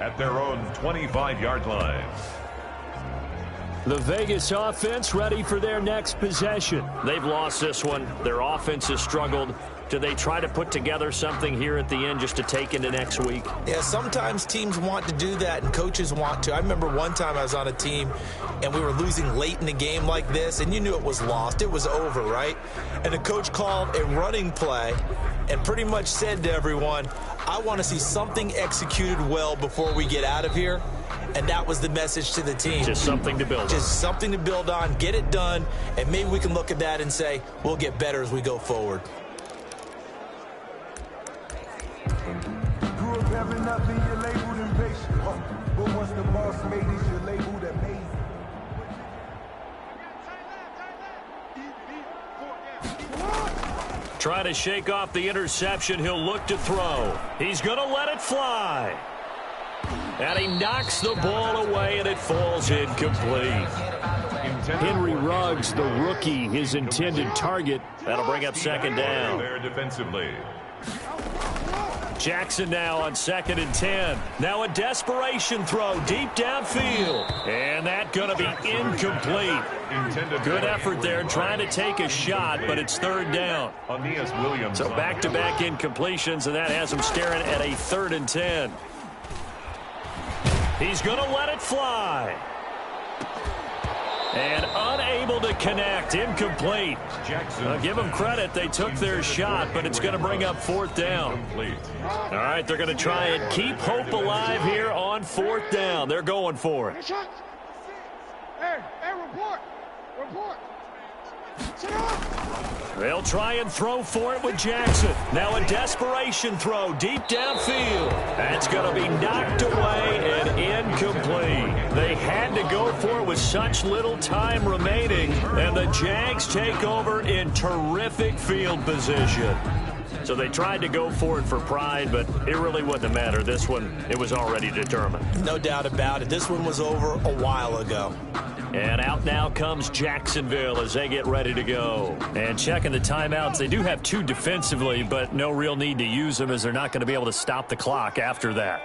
At their own 25-yard line. The Vegas offense ready for their next possession. They've lost this one. Their offense has struggled. Do they try to put together something here at the end just to take into next week? Yeah, sometimes teams want to do that and coaches want to. I remember one time I was on a team and we were losing late in the game like this, and you knew it was lost. It was over, right? And the coach called a running play and pretty much said to everyone, I want to see something executed well before we get out of here. And that was the message to the team. Just something to build on. Just something to build on, get it done, and maybe we can look at that and say, we'll get better as we go forward. Grew up having nothing, you're labeled impatient. But once the boss made it, you're labeled amazing. Trying to shake off the interception, he'll look to throw. He's going to let it fly. And he knocks the ball away, and it falls incomplete. Henry Ruggs, the rookie, his intended target. That'll bring up second down. There defensively. Jackson now on 2nd and 10. Now a desperation throw deep downfield. And that's going to be incomplete. Good effort there trying to take a shot, but it's 3rd down. So back-to-back incompletions, and that has him staring at a 3rd and 10. He's going to let it fly. And unable to connect. Incomplete. Give them credit. They took their shot, but it's going to bring up 4th down. All right, they're going to try and keep hope alive here on 4th down. They're going for it. Hey, report. They'll try and throw for it with Jackson. Now a desperation throw deep downfield. That's going to be knocked away and incomplete. They had to go for it with such little time remaining, and the Jags take over in terrific field position. So they tried to go for it for pride, but it really wouldn't matter. This one, it was already determined. No doubt about it. This one was over a while ago. And out now comes Jacksonville as they get ready to go. And checking the timeouts, they do have 2 defensively, but no real need to use them as they're not going to be able to stop the clock after that.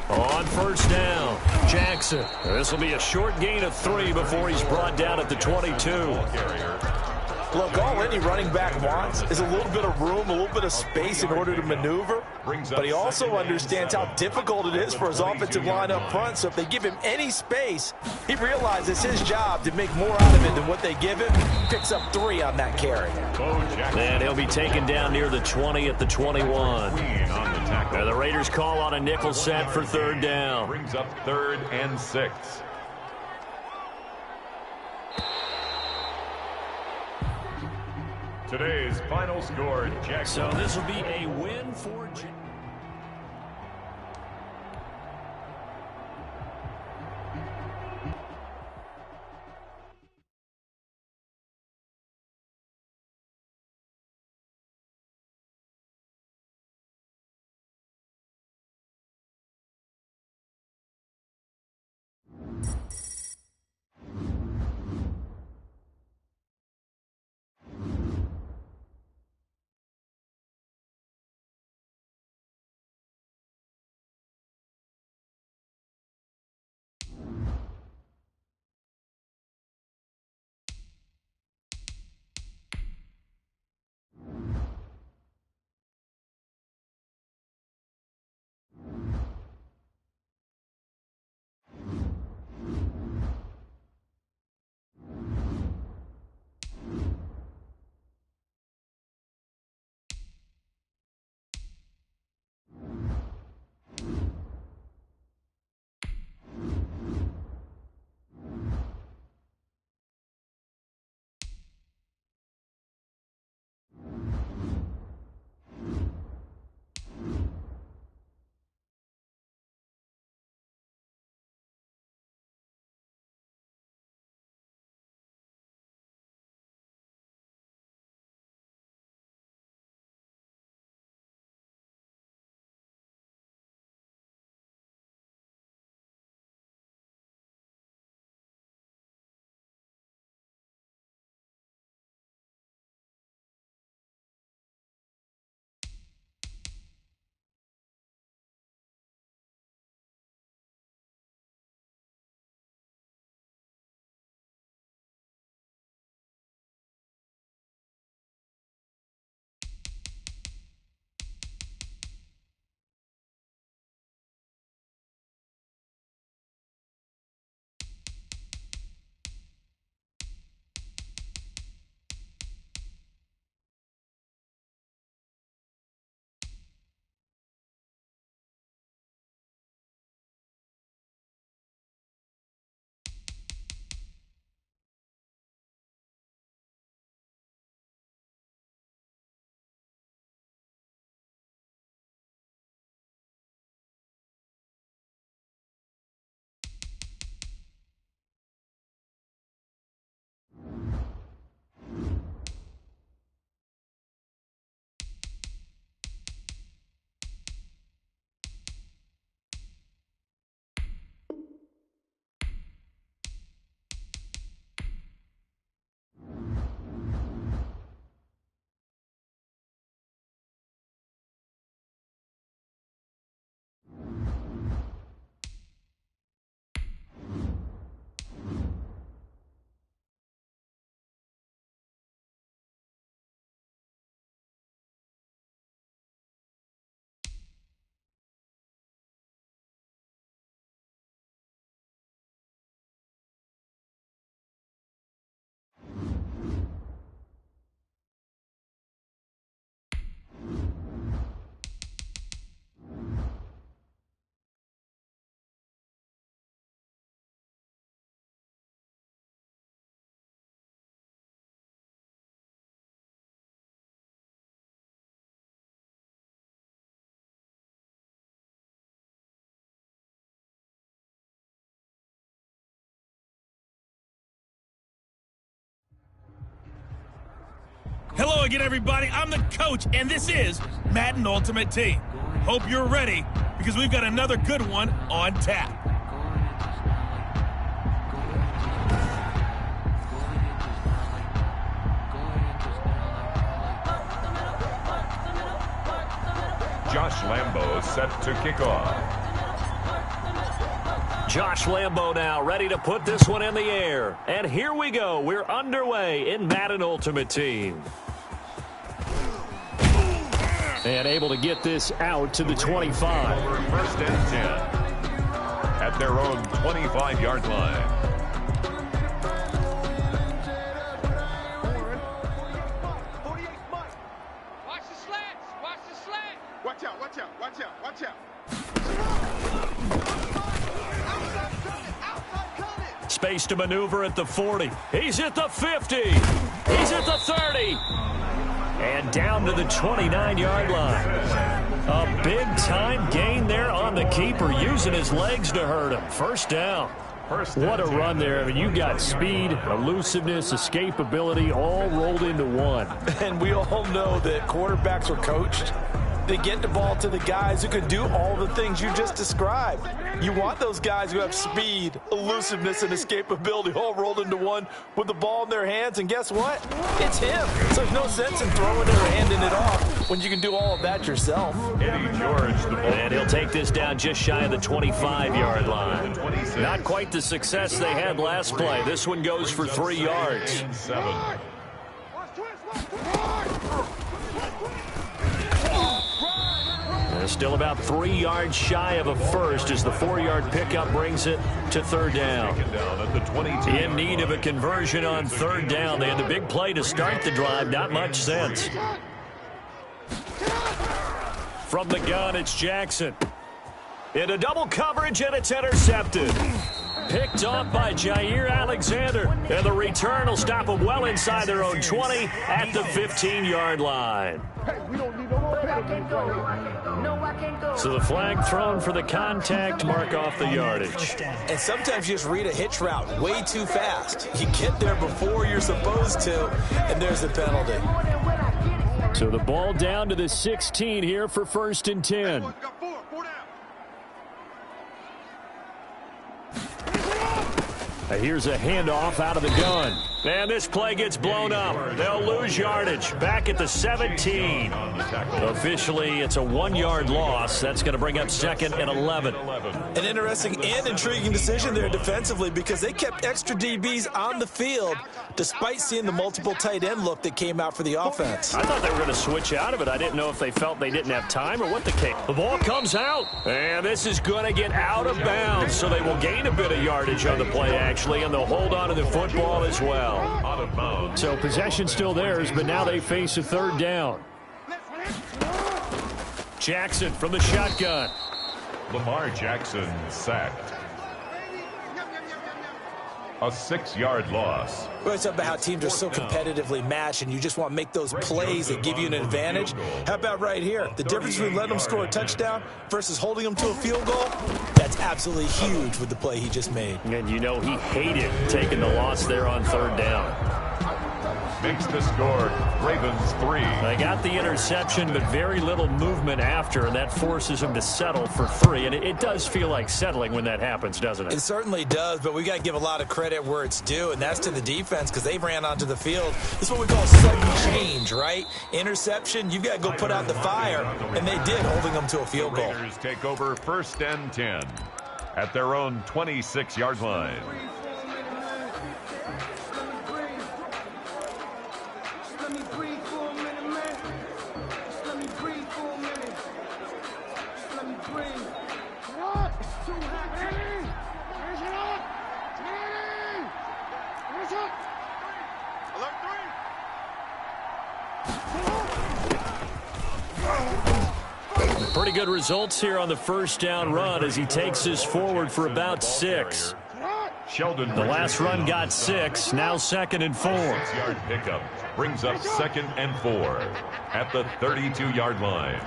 On 1st down, Jackson. This will be a short gain of 3 before he's brought down at the 22. Look, all any running back wants is a little bit of room, a little bit of space in order to maneuver. But he also understands how difficult it is for his offensive line up front. So if they give him any space, he realizes it's his job to make more out of it than what they give him. Picks up 3 on that carry. And he'll be taken down near the 20 at the 21. And the Raiders call on a nickel set for 3rd down. Brings up 3rd and 6. Today's final score, Jackson. So this will be a win for Jackson. Hello again, everybody. I'm the coach, and this is Madden Ultimate Team. Hope you're ready, because we've got another good one on tap. Josh Lambo set to kick off. Josh Lambo now ready to put this one in the air. And here we go. We're underway in Madden Ultimate Team. And able to get this out to the 25. Over 1st and 10 at their own 25-yard line. Watch the slants. Watch the slant. Watch out. Watch out. Watch out. Watch out. Space to maneuver at the 40. He's at the 50. He's at the 30. And down to the 29-yard line. A big-time gain there on the keeper, using his legs to hurt him. First down. What a run there. I mean, you got speed, elusiveness, escapability, all rolled into one. And we all know that quarterbacks are coached. They get the ball to the guys who can do all the things you just described. You want those guys who have speed, elusiveness, and escapability all rolled into one with the ball in their hands. And guess what? It's him. So there's no sense in throwing it or handing it off when you can do all of that yourself. Eddie George, the ball. And he'll take this down just shy of the 25-yard line. Not quite the success they had last play. This one goes for 3 yards. 7. Still about 3 yards shy of a first as the 4-yard pickup brings it to 3rd down. In need of a conversion on 3rd down. They had the big play to start the drive. Not much sense. From the gun, it's Jackson. Into double coverage, and it's intercepted. Picked off by Jair Alexander. And the return will stop them well inside their own 20 at the 15-yard line. So the flag thrown for the contact, mark off the yardage. And sometimes you just read a hitch route way too fast. You get there before you're supposed to, and there's the penalty. So the ball down to the 16 here for 1st and 10. Here's a handoff out of the gun. And this play gets blown up. They'll lose yardage. Back at the 17. Officially, it's a 1-yard loss. That's going to bring up 2nd and 11. An interesting and intriguing decision there defensively, because they kept extra DBs on the field despite seeing the multiple tight end look that came out for the offense. I thought they were going to switch out of it. I didn't know if they felt they didn't have time or what the case. The ball comes out. And this is going to get out of bounds, so they will gain a bit of yardage on the play, actually, and they'll hold on to the football as well. Out of bounds. So possession still theirs, but now they face a 3rd down. Jackson from the shotgun. Lamar Jackson sacked. A 6-yard loss. We always talk about how teams are so competitively matched, and you just want to make those plays that give you an advantage. How about right here? The difference between letting them score a touchdown versus holding them to a field goal, that's absolutely huge with the play he just made. And you know he hated taking the loss there on 3rd down. Makes the score Ravens 3. They got the interception, but very little movement after, and that forces them to settle for 3. And it does feel like settling when that happens, doesn't it? It certainly does, but we got to give a lot of credit where it's due, and that's to the defense, because they ran onto the field. This is what we call sudden change, right? Interception, you've got to go put out the fire, and they did, holding them to a field goal. Raiders take over 1st and 10 at their own 26-yard line. Pretty good results here on the 1st down run as he takes this forward for about 6. Sheldon. The last run got 6, now 2nd and 4. 6-yard pickup brings up 2nd and 4 at the 32-yard line.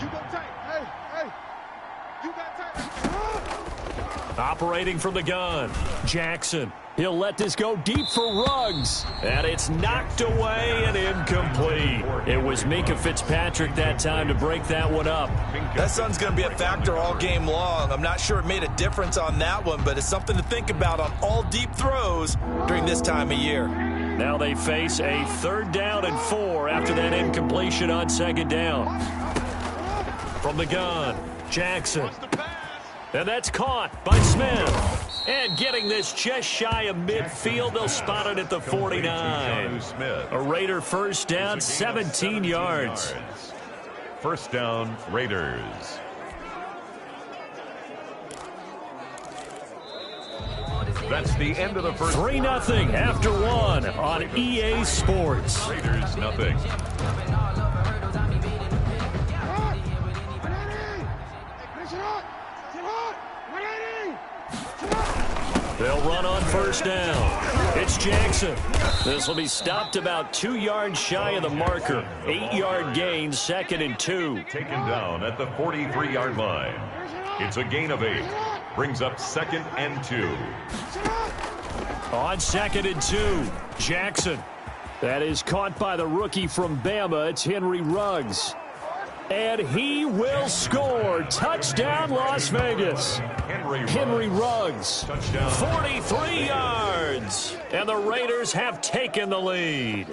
Operating from the gun, Jackson. He'll let this go deep for Ruggs. And it's knocked away and incomplete. It was Minka Fitzpatrick that time to break that one up. That sun's going to be a factor all game long. I'm not sure it made a difference on that one, but it's something to think about on all deep throws during this time of year. Now they face a 3rd down and 4 after that incompletion on 2nd down. From the gun, Jackson. And that's caught by Smith. And getting this just shy of midfield, they'll spot it at the 49. A Raider first down, 17 yards. First down, Raiders. That's the end of the first. 3-0 after 1 on EA Sports. Raiders nothing. They'll run on first down. It's Jackson. This will be stopped about 2 yards shy of the marker. 8-yard gain, 2nd and 2. Taken down at the 43-yard line. It's a gain of 8. Brings up 2nd and 2. On 2nd and 2, Jackson. That is caught by the rookie from Bama. It's Henry Ruggs. And he will score. Touchdown, Las Vegas. Henry Ruggs. Touchdown. 43 yards. And the Raiders have taken the lead.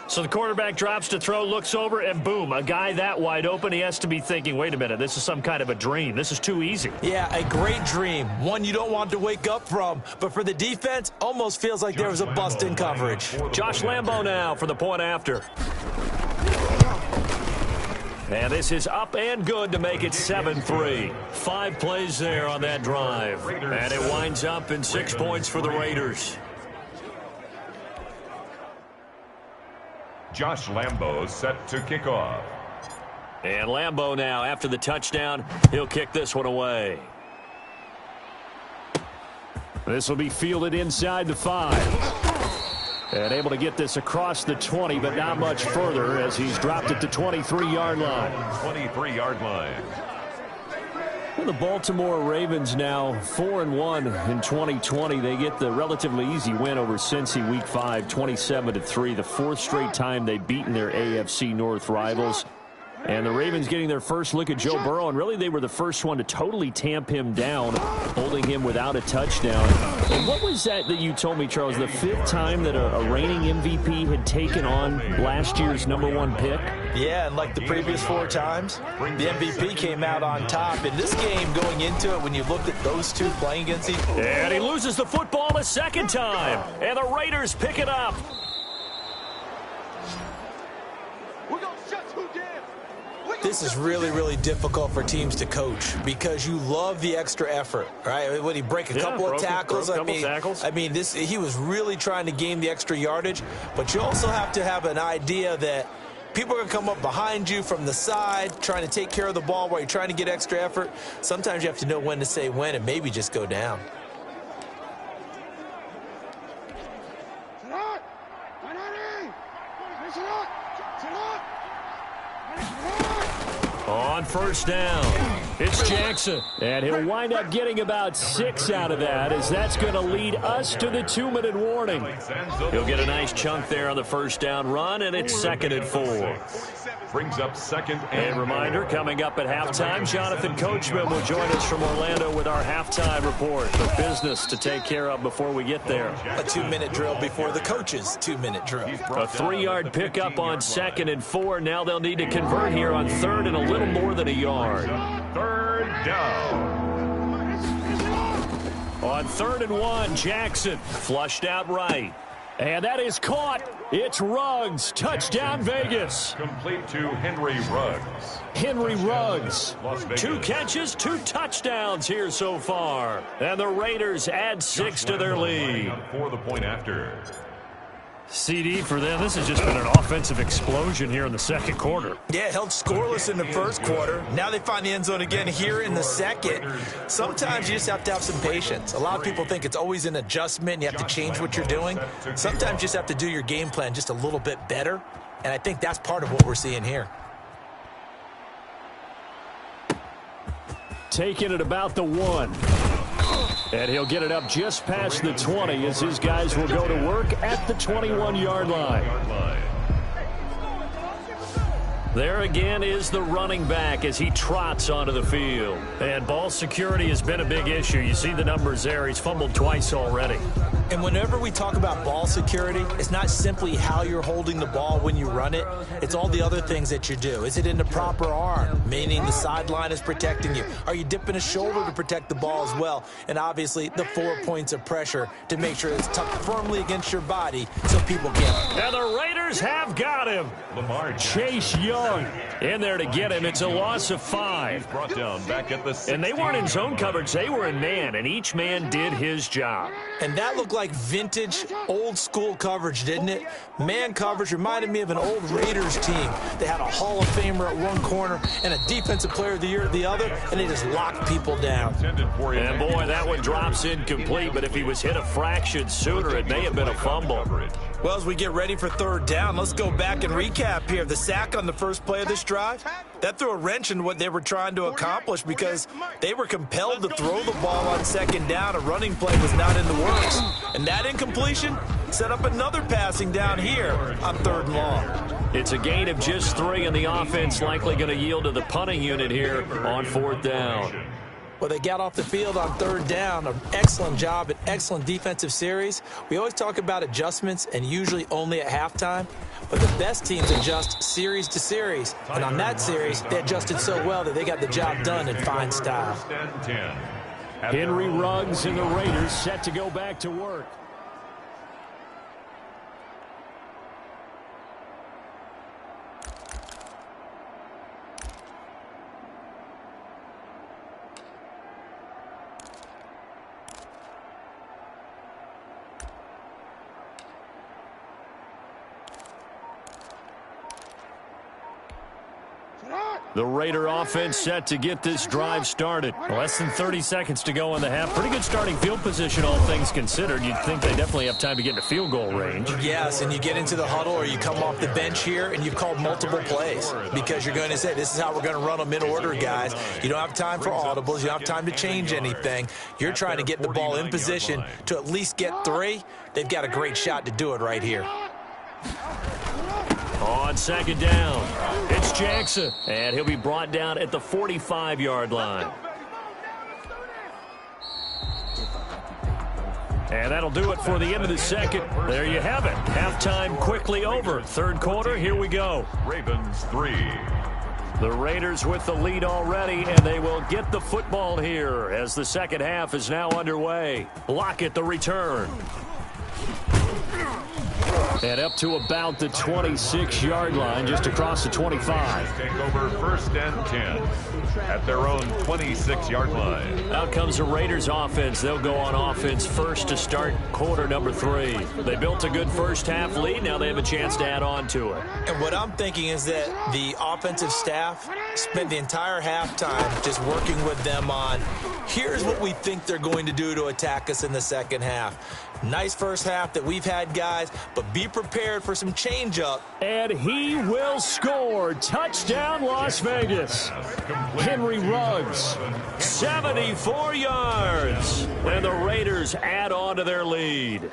So the quarterback drops to throw, looks over, and boom, a guy that wide open, he has to be thinking, wait a minute, this is some kind of a dream. This is too easy. Yeah, a great dream. One you don't want to wake up from. But for the defense, almost feels like there was a bust in coverage. Josh Lambo now for the point after. And this is up and good to make it 7-3. 5 plays there on that drive. And it winds up in 6 points for the Raiders. Josh Lambo set to kick off. And Lambo now, after the touchdown, he'll kick this one away. This will be fielded inside the 5. And able to get this across the 20, but not much further as he's dropped it to 23-yard line. 23-yard line. Well, the Baltimore Ravens now 4-1 in 2020. They get the relatively easy win over Cincy Week 5, 27-3. The 4th straight time they've beaten their AFC North rivals. And the Ravens getting their first look at Joe Burrow, and really they were the first one to totally tamp him down, holding him without a touchdown. And what was that you told me, Charles, the 5th time that a reigning MVP had taken on last year's #1 pick? Yeah, and like the previous 4 times, the MVP came out on top. In this game, going into it, when you looked at those two playing against each other. And he loses the football a 2nd time, and the Raiders pick it up. This is really, really difficult for teams to coach because you love the extra effort, right? When he break a couple of tackles, I mean, he was really trying to gain the extra yardage, but you also have to have an idea that people are going to come up behind you from the side, trying to take care of the ball while you're trying to get extra effort. Sometimes you have to know when to say when and maybe just go down. On first down, it's Jackson. And he'll wind up getting about 6 out of that, as that's going to lead us to the 2-minute warning. He'll get a nice chunk there on the first down run, and it's 2nd and 4. Brings up 2nd and reminder, coming up at halftime, Jonathan Coachman will join us from Orlando with our halftime report. The business to take care of before we get there. A 2-minute drill before the coach's 2-minute drill. A 3-yard pickup on 2nd and 4. Now they'll need to convert here on 3rd and a little more than a yard. 3rd down. On 3rd and 1, Jackson flushed out right. And that is caught. It's Ruggs. Touchdown, Vegas. Complete to Henry Ruggs. Henry Ruggs. 2 catches, 2 touchdowns here so far. And the Raiders add 6 to their lead. For the point after. CD for them. This has just been an offensive explosion here in the 2nd quarter. Yeah, held scoreless in the 1st quarter. Now they find the end zone again here in the 2nd. Sometimes you just have to have some patience. A lot of people think it's always an adjustment. You have to change what you're doing. Sometimes you just have to do your game plan just a little bit better. And I think that's part of what we're seeing here. Taking it about the 1. And he'll get it up just past the 20 as his guys will go to work at the 21-yard line. There again is the running back as he trots onto the field. And ball security has been a big issue. You see the numbers there. He's fumbled twice already. And whenever we talk about ball security, it's not simply how you're holding the ball when you run it. It's all the other things that you do. Is it in the proper arm, meaning the sideline is protecting you? Are you dipping a shoulder to protect the ball as well? And obviously, the 4 points of pressure to make sure it's tucked firmly against your body so people can't. And the Raiders have got him. Chase Young in there to get him. It's a loss of 5. Brought down back at the 16. And they weren't in zone coverage. They were in man, and each man did his job. And that looked like vintage, old-school coverage, didn't it? Man coverage reminded me of an old Raiders team. They had a Hall of Famer at one corner and a Defensive Player of the Year at the other, and they just locked people down. And, boy, that one drops incomplete, but if he was hit a fraction sooner, it may have been a fumble. Well, as we get ready for third down, let's go back and recap here. The sack on the first play of this drive, that threw a wrench in what they were trying to accomplish because they were compelled to throw the ball on second down. A running play was not in the works. And that incompletion set up another passing down here on third and long. It's a gain of just 3, and the offense likely going to yield to the punting unit here on fourth down. Well, they got off the field on third down. An excellent job, an excellent defensive series. We always talk about adjustments, and usually only at halftime. But the best teams adjust series to series. And on that series, they adjusted so well that they got the job done in fine style. Henry Ruggs and the Raiders set to go back to work. The Raider offense set to get this drive started. Less than 30 seconds to go in the half. Pretty good starting field position, all things considered. You'd think they definitely have time to get into field goal range. Yes, and you get into the huddle or you come off the bench here and you've called multiple plays because you're going to say, this is how we're going to run them in order, guys. You don't have time for audibles. You don't have time to change anything. You're trying to get the ball in position to at least get 3. They've got a great shot to do it right here. On second down, it's Jackson, and he'll be brought down at the 45-yard line. And that'll do it for the end of the second. There you have it. Halftime quickly over. Third quarter, here we go. Ravens 3. The Raiders with the lead already, and they will get the football here as the second half is now underway. Lockett the return. And up to about the 26-yard line, just across the 25. Take over first and 10 at their own 26-yard line. Out comes the Raiders offense. They'll go on offense first to start quarter number 3. They built a good first half lead. Now they have a chance to add on to it. And what I'm thinking is that the offensive staff spent the entire halftime just working with them on, here's what we think they're going to do to attack us in the second half. Nice first half that we've had, guys, but be prepared for some change-up. And he will score. Touchdown, Las Vegas. Henry Ruggs, 74 yards. And the Raiders add on to their lead.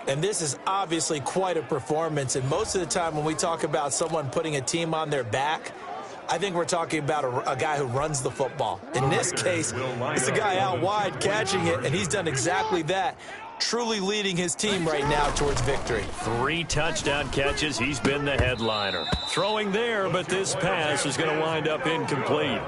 And this is obviously quite a performance. And most of the time when we talk about someone putting a team on their back, I think we're talking about a guy who runs the football. In this case, it's a guy out wide catching it, and he's done exactly that. Truly leading his team right now towards victory. 3 touchdown catches. He's been the headliner. Throwing there, but this pass is going to wind up incomplete.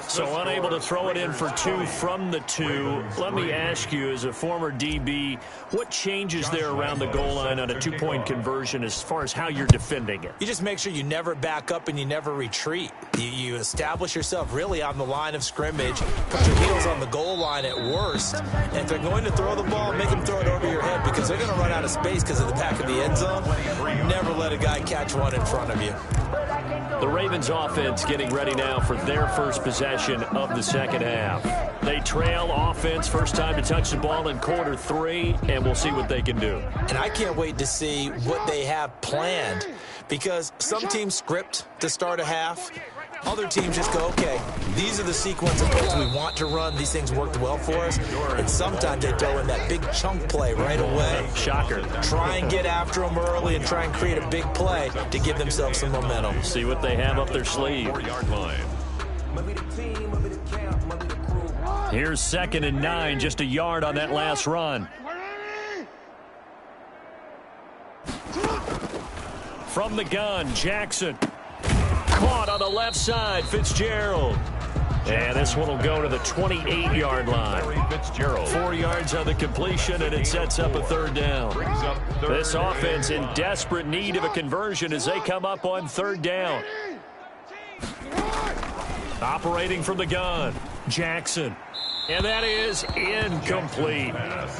So unable to throw it in for 2 from the 2. Let me ask you, as a former DB, what changes there around the goal line on a 2-point conversion as far as how you're defending it? You just make sure you never back up and you never retreat. You establish yourself really on the line of scrimmage, put your heels on the goal line at worst, and if they're going to throw the ball, make them throw it over your head because they're going to run out of space because of the back of the end zone. Never let a guy catch one in front of you. The Ravens offense getting ready now for their first possession of the second half. They trail offense, first time to touch the ball in quarter 3, and we'll see what they can do. And I can't wait to see what they have planned because some teams script to start a half. Other teams just go, okay, these are the sequence of plays we want to run. These things worked well for us. And sometimes they throw in that big chunk play right away. Shocker. Try and get after them early and try and create a big play to give themselves some momentum. See what they have up their sleeve. 4-yard line. Here's 2nd and 9, just a yard on that last run. From the gun, Jackson. Caught on the left side, Fitzgerald. And this one will go to the 28-yard line. Fitzgerald. 4 yards on the completion, and it sets up a 3rd down. This offense in desperate need of a conversion as they come up on 3rd down. Operating from the gun, Jackson. And that is incomplete.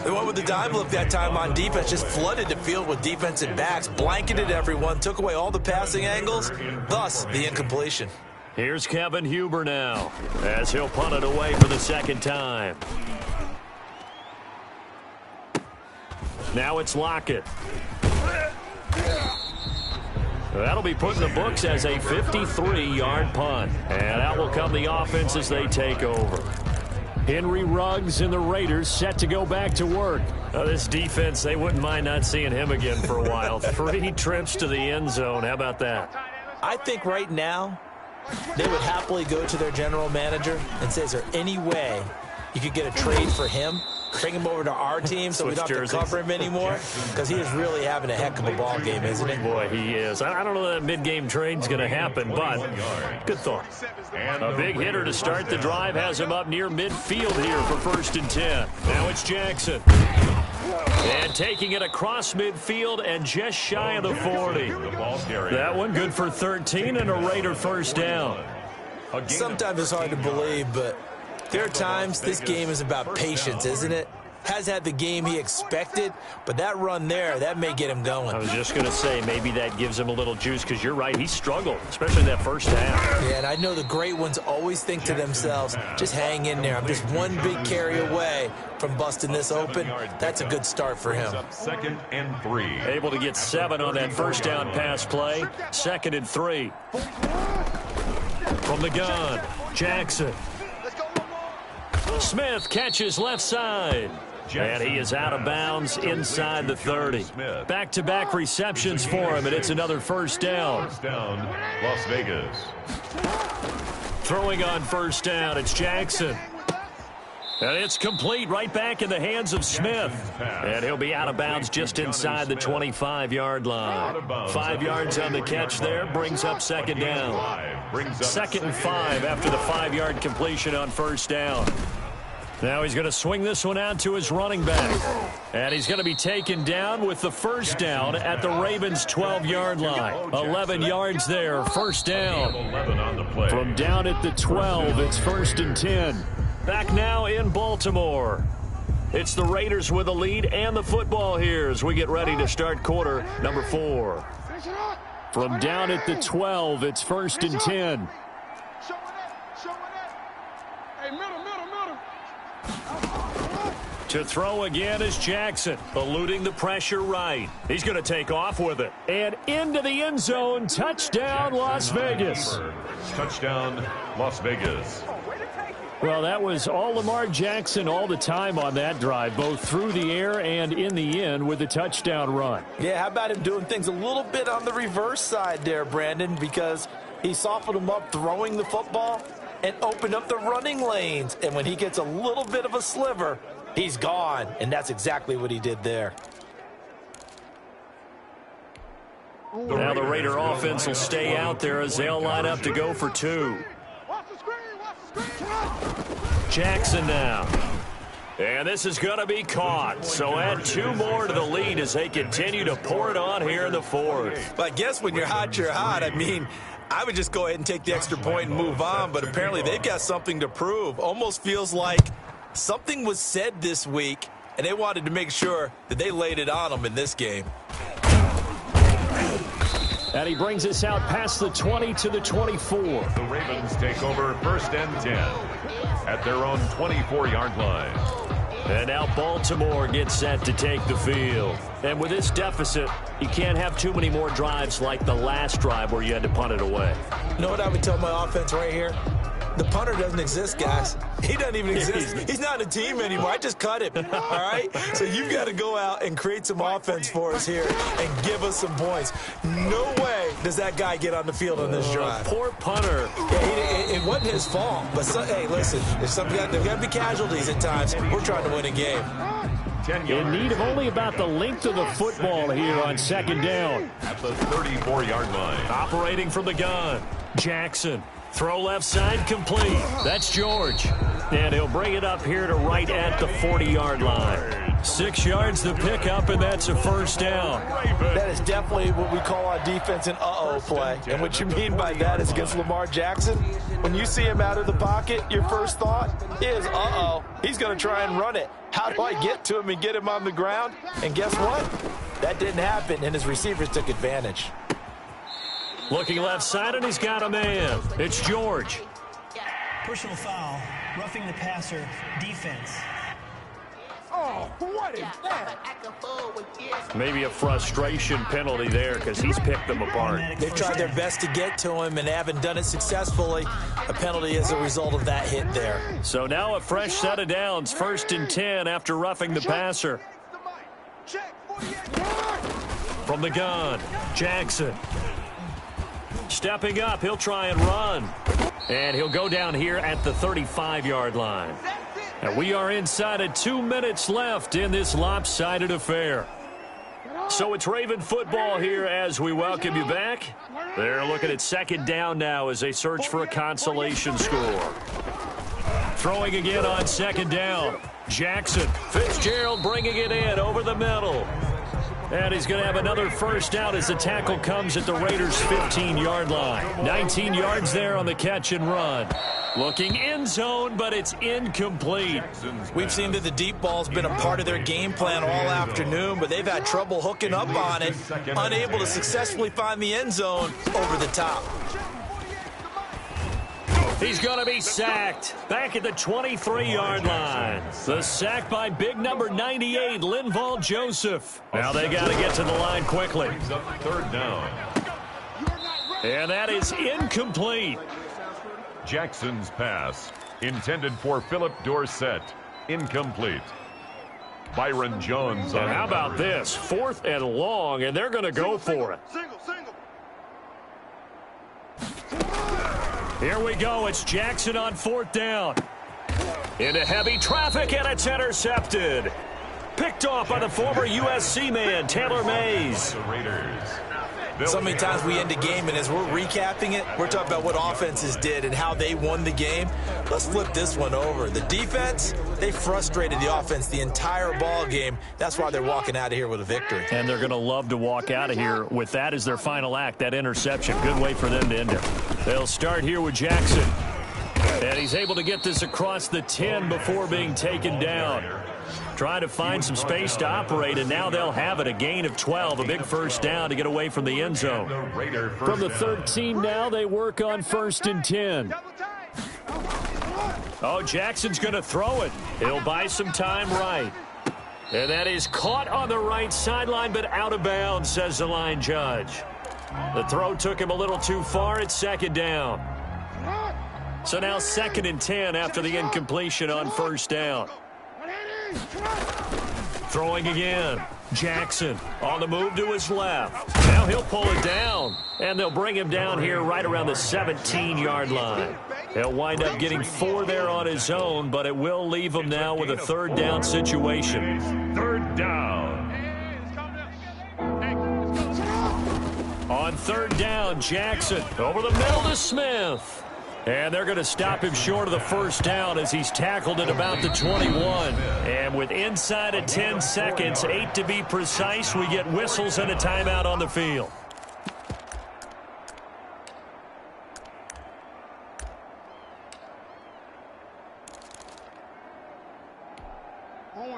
They went with the dime look that time on defense, just flooded the field with defensive backs, blanketed everyone, took away all the passing angles, thus the incompletion. Here's Kevin Huber now, as he'll punt it away for the 2nd time. Now it's Lockett. That'll be put in the books as a 53-yard punt. And out will come the offense as they take over. Henry Ruggs and the Raiders set to go back to work. This defense, they wouldn't mind not seeing him again for a while. 3 trips to the end zone. How about that? I think right now they would happily go to their general manager and say, is there any way you could get a trade for him? Bring him over to our team so we don't have to cover him anymore, because he is really having a heck of a ball game, isn't he? Boy, he is. I don't know that mid-game trade's going to happen, but good thought. A big hitter to start the drive has him up near midfield here for 1st and 10. Now it's Jackson. And taking it across midfield and just shy of the 40. That one good for 13 and a Raider 1st down. Sometimes it's hard to believe, but there are times this game is about patience, isn't it? Has had the game he expected, but that run there, that may get him going. I was just going to say, maybe that gives him a little juice, because you're right, he struggled, especially that 1st half. Yeah, and I know the great ones always think to themselves, just hang in there. I'm just one big carry away from busting this open. That's a good start for him. 2nd and 3. Able to get 7 on that 1st down pass play. 2nd and 3. From the gun, Jackson. Smith catches left side. And he is out of bounds inside the 30. Back-to-back receptions for him, and it's another 1st down. 1st down, Las Vegas. Throwing on 1st down, it's Jackson. And it's complete right back in the hands of Smith. And he'll be out of bounds just inside the 25-yard line. 5 yards on the catch there, brings up 2nd down. 2nd and 5 after the 5-yard completion on 1st down. Now he's going to swing this one out to his running back. And he's going to be taken down with the 1st down at the Ravens' 12-yard line. 11 yards there, 1st down. From down at the 12, it's 1st and 10. Back now in Baltimore. It's the Raiders with the lead and the football here as we get ready to start quarter number 4. From down at the 12, it's 1st and 10. To throw again is Jackson, eluding the pressure right. He's going to take off with it. And into the end zone, touchdown Las Vegas. Touchdown Las Vegas. Well, that was all Lamar Jackson all the time on that drive, both through the air and in the end with the touchdown run. Yeah, how about him doing things a little bit on the reverse side there, Brandon, because he softened him up throwing the football and opened up the running lanes. And when he gets a little bit of a sliver, he's gone, and that's exactly what he did there. Now the Raider offense will stay out there as they'll line up to go for 2. Jackson now. And this is going to be caught. So add 2 more to the lead as they continue to pour it on here in the 4th. But I guess when you're hot, you're hot. I mean, I would just go ahead and take the extra point and move on, but apparently they've got something to prove. Almost feels like something was said this week, and they wanted to make sure that they laid it on them in this game. And he brings us out past the 20 to the 24. The Ravens take over 1st and 10 at their own 24-yard line. And now Baltimore gets set to take the field. And with this deficit, you can't have too many more drives like the last drive where you had to punt it away. You know what I would tell my offense right here? The punter doesn't exist, guys. He doesn't even exist. He's not a team anymore. I just cut him, all right? So you've got to go out and create some offense for us here and give us some points. No way does that guy get on the field on this drive. Poor punter. Yeah, it wasn't his fault. But, hey, listen, there's got to be casualties at times. We're trying to win a game. In need of only about the length of the football here on second down. At the 34-yard line. Operating from the gun. Jackson. Throw left side complete. That's George. And he'll bring it up here to right at the 40-yard line. 6 yards to pick up, and that's a first down. That is definitely what we call on defense an uh-oh play. And what you mean by that is against Lamar Jackson, when you see him out of the pocket, your first thought is, uh-oh, he's going to try and run it. How do I get to him and get him on the ground? And guess what? That didn't happen, and his receivers took advantage. Looking left side, and he's got a man. It's George. Personal foul, roughing the passer, defense. Oh, what is that? Maybe a frustration penalty there because he's picked them apart. They've tried their best to get to him and haven't done it successfully. A penalty as a result of that hit there. So now a fresh set of downs, 1st and 10 after roughing the passer. From the gun, Jackson. Stepping up, he'll try and run. And he'll go down here at the 35-yard line. And we are inside of 2 minutes left in this lopsided affair. So it's Raven football here as we welcome you back. They're looking at second down now as they search for a consolation score. Throwing again on second down. Jackson, Fitzgerald bringing it in over the middle. And he's going to have another first down as the tackle comes at the Raiders' 15-yard line. 19 yards there on the catch and run. Looking end zone, but it's incomplete. We've seen that the deep ball's been a part of their game plan all afternoon, but they've had trouble hooking up on it, unable to successfully find the end zone over the top. He's going to be sacked back at the 23-yard line. The sack by big number 98, Linval Joseph. Now they got to get to the line quickly. Third down. And that is incomplete. Jackson's pass, intended for Philip Dorsett, incomplete. Byron Jones on. And how about this? 4th and long, and they're going to go for it. Here we go. It's Jackson on 4th down. Into heavy traffic, and it's intercepted. Picked off by the former USC man, Taylor Mays. The Raiders. So many times we end a game, and as we're recapping it, we're talking about what offenses did and how they won the game. Let's flip this one over. The defense, they frustrated the offense the entire ball game. That's why they're walking out of here with a victory. And they're going to love to walk out of here with that as their final act, that interception. Good way for them to end it. They'll start here with Jackson. And he's able to get this across the 10 before being taken down. Trying to find some space to operate, and now they'll have it. A gain of 12, a big first down to get away from the end zone. From the 13 now, they work on 1st and 10. Oh, Jackson's going to throw it. He'll buy some time right. And that is caught on the right sideline, but out of bounds, says the line judge. The throw took him a little too far. It's 2nd down. So now 2nd and 10 after the incompletion on 1st down. Throwing again. Jackson on the move to his left. Now he'll pull it down. And they'll bring him down here right around the 17-yard line. He'll wind up getting 4 there on his own, but it will leave him now with a 3rd down situation. 3rd down. On 3rd down, Jackson over the middle to Smith. And they're going to stop him short of the first down as he's tackled at about the 21. And with inside of 10 seconds, 8 to be precise, we get whistles and a timeout on the field.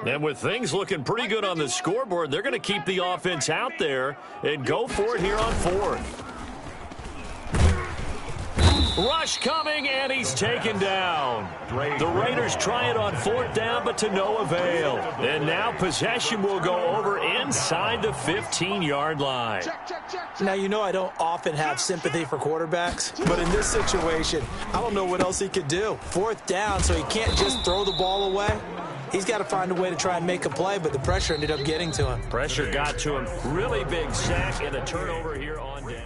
And with things looking pretty good on the scoreboard, they're going to keep the offense out there and go for it here on 4th. Rush coming, and he's taken down. The Raiders try it on 4th down, but to no avail. And now possession will go over inside the 15-yard line. Now, you know I don't often have sympathy for quarterbacks, but in this situation, I don't know what else he could do. 4th down, so he can't just throw the ball away. He's got to find a way to try and make a play, but the pressure ended up getting to him. Pressure got to him. Really big sack and a turnover here on down.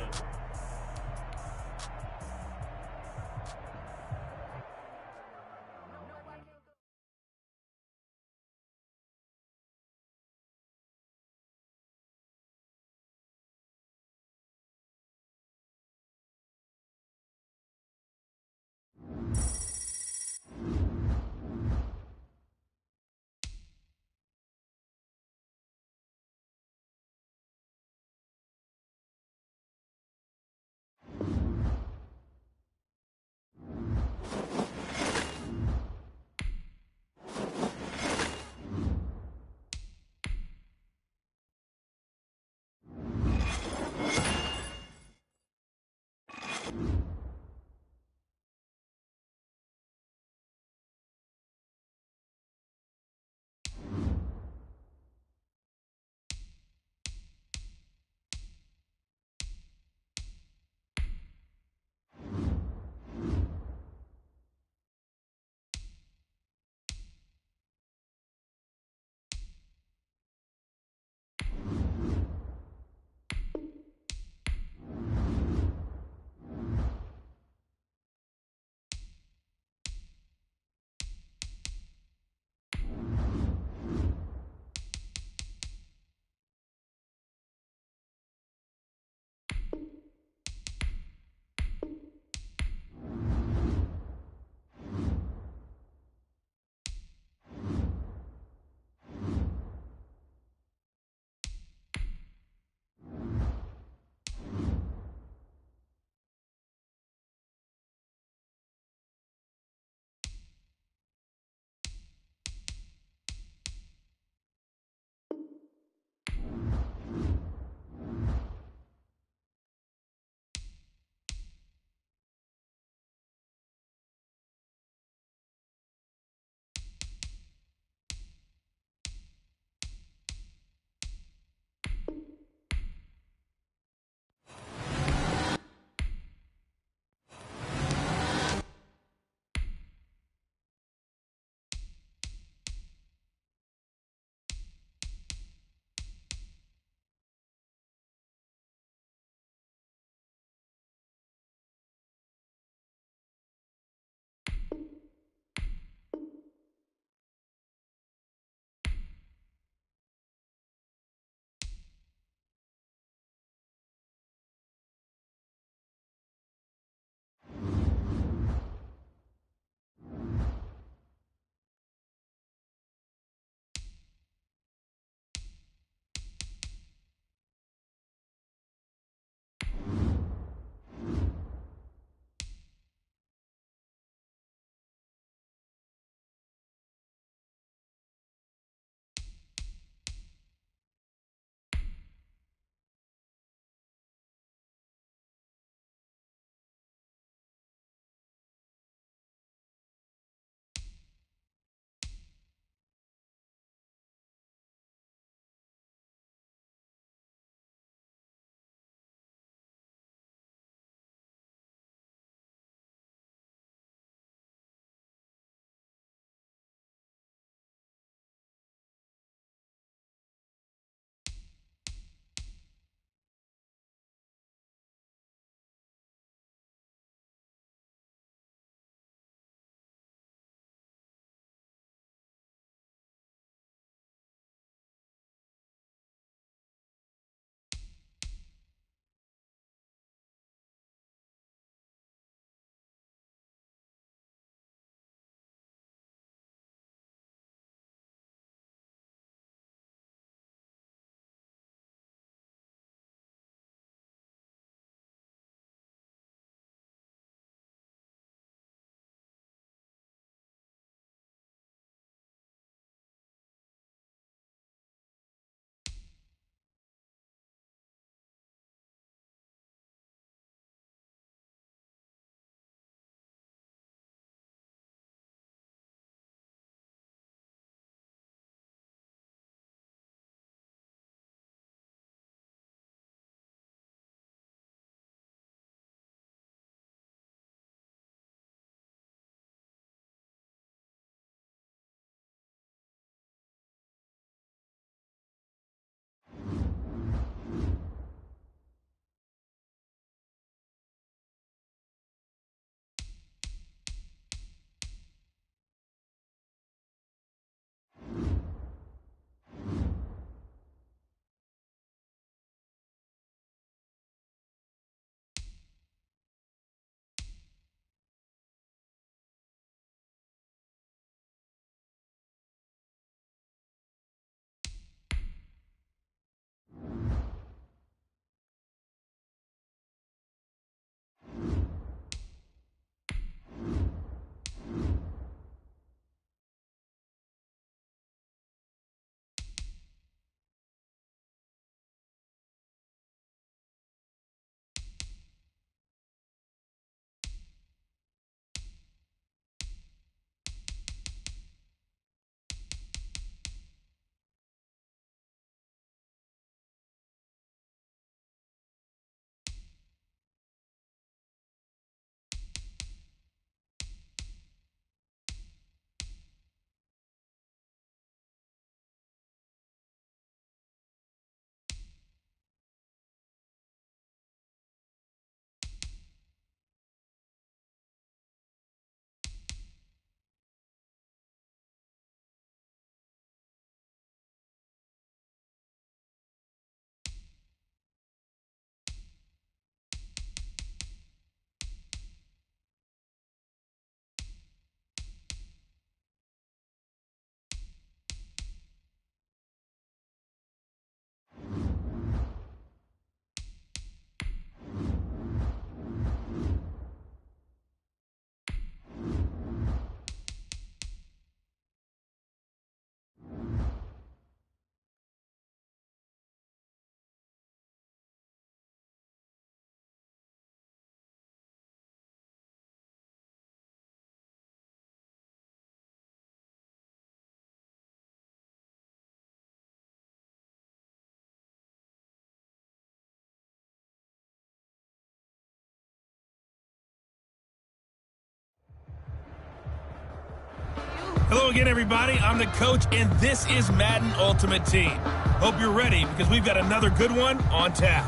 Hello again, everybody. I'm the coach, and this is Madden Ultimate Team. Hope you're ready, because we've got another good one on tap.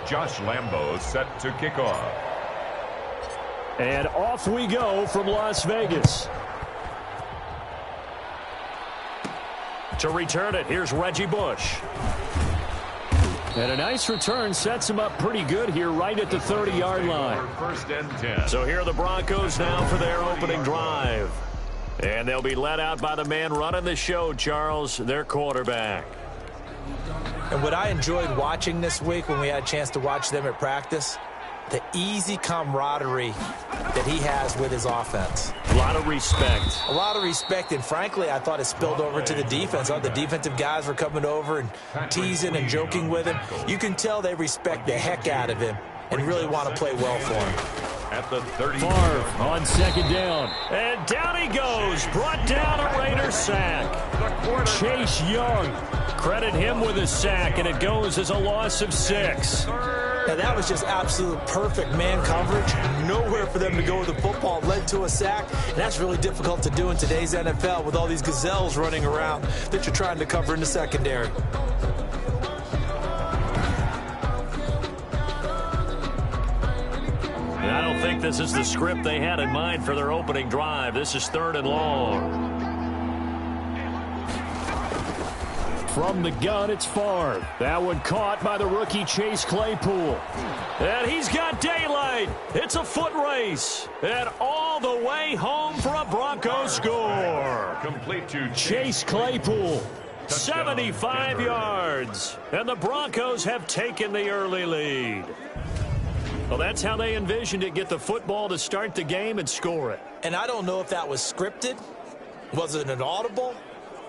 Josh Lambo set to kick off. And off we go from Las Vegas. To return it, here's Reggie Bush. And a nice return sets him up pretty good here right at the 30-yard line. First and 10. So here are the Broncos now for their opening drive. And they'll be led out by the man running the show, Charles, their quarterback. And what I enjoyed watching this week when we had a chance to watch them at practice, the easy camaraderie that he has with his offense. A lot of respect. A lot of respect, and frankly, I thought it spilled over to the defense. All the defensive guys were coming over and teasing and joking with him. You can tell they respect the heck out of him and really want to play well for him. At the 30. Favre on second down. And down he goes. Brought down a Raiders sack. Chase Young. Credit him with a sack, and it goes as a loss of 6. And that was just absolute perfect man coverage. Nowhere for them to go with the football. Led to a sack, and that's really difficult to do in today's NFL with all these gazelles running around that you're trying to cover in the secondary. And I don't think this is the script they had in mind for their opening drive. This is 3rd and long. From the gun, it's Favre. That one caught by the rookie Chase Claypool. And he's got daylight. It's a foot race. And all the way home for a Broncos score. Complete to Chase Claypool, 75 yards. And the Broncos have taken the early lead. Well, that's how they envisioned it. Get the football to start the game and score it. And I don't know if that was scripted. Was it an audible?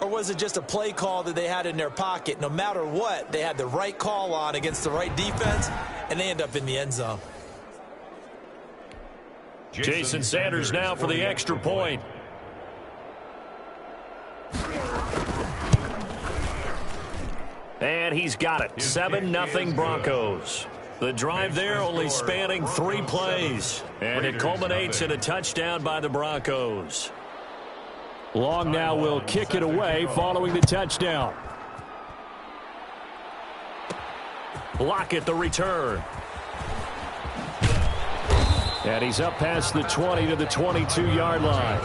Or was it just a play call that they had in their pocket? No matter what, they had the right call on against the right defense, and they end up in the end zone. Jason Sanders now for the extra point. And he's got it. 7-0 Broncos. The drive there only spanning 3 plays. And it culminates in a touchdown by the Broncos. Long now will kick it away following the touchdown. Lockett the return. And he's up past the 20 to the 22-yard line.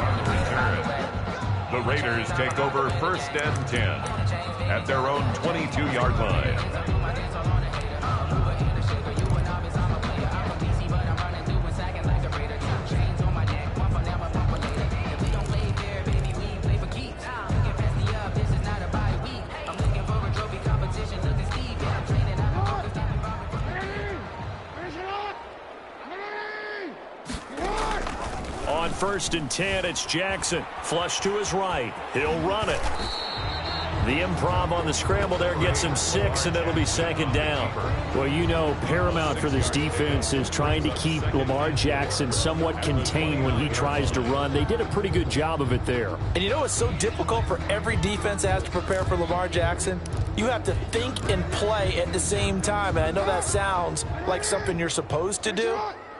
The Raiders take over 1st and 10 at their own 22-yard line. On 1st and 10, it's Jackson. Flush to his right. He'll run it. The improv on the scramble there gets him 6, and it'll be 2nd down. Well, you know, paramount for this defense is trying to keep Lamar Jackson somewhat contained when he tries to run. They did a pretty good job of it there. And you know what's so difficult for every defense that has to prepare for Lamar Jackson? You have to think and play at the same time. And I know that sounds like something you're supposed to do.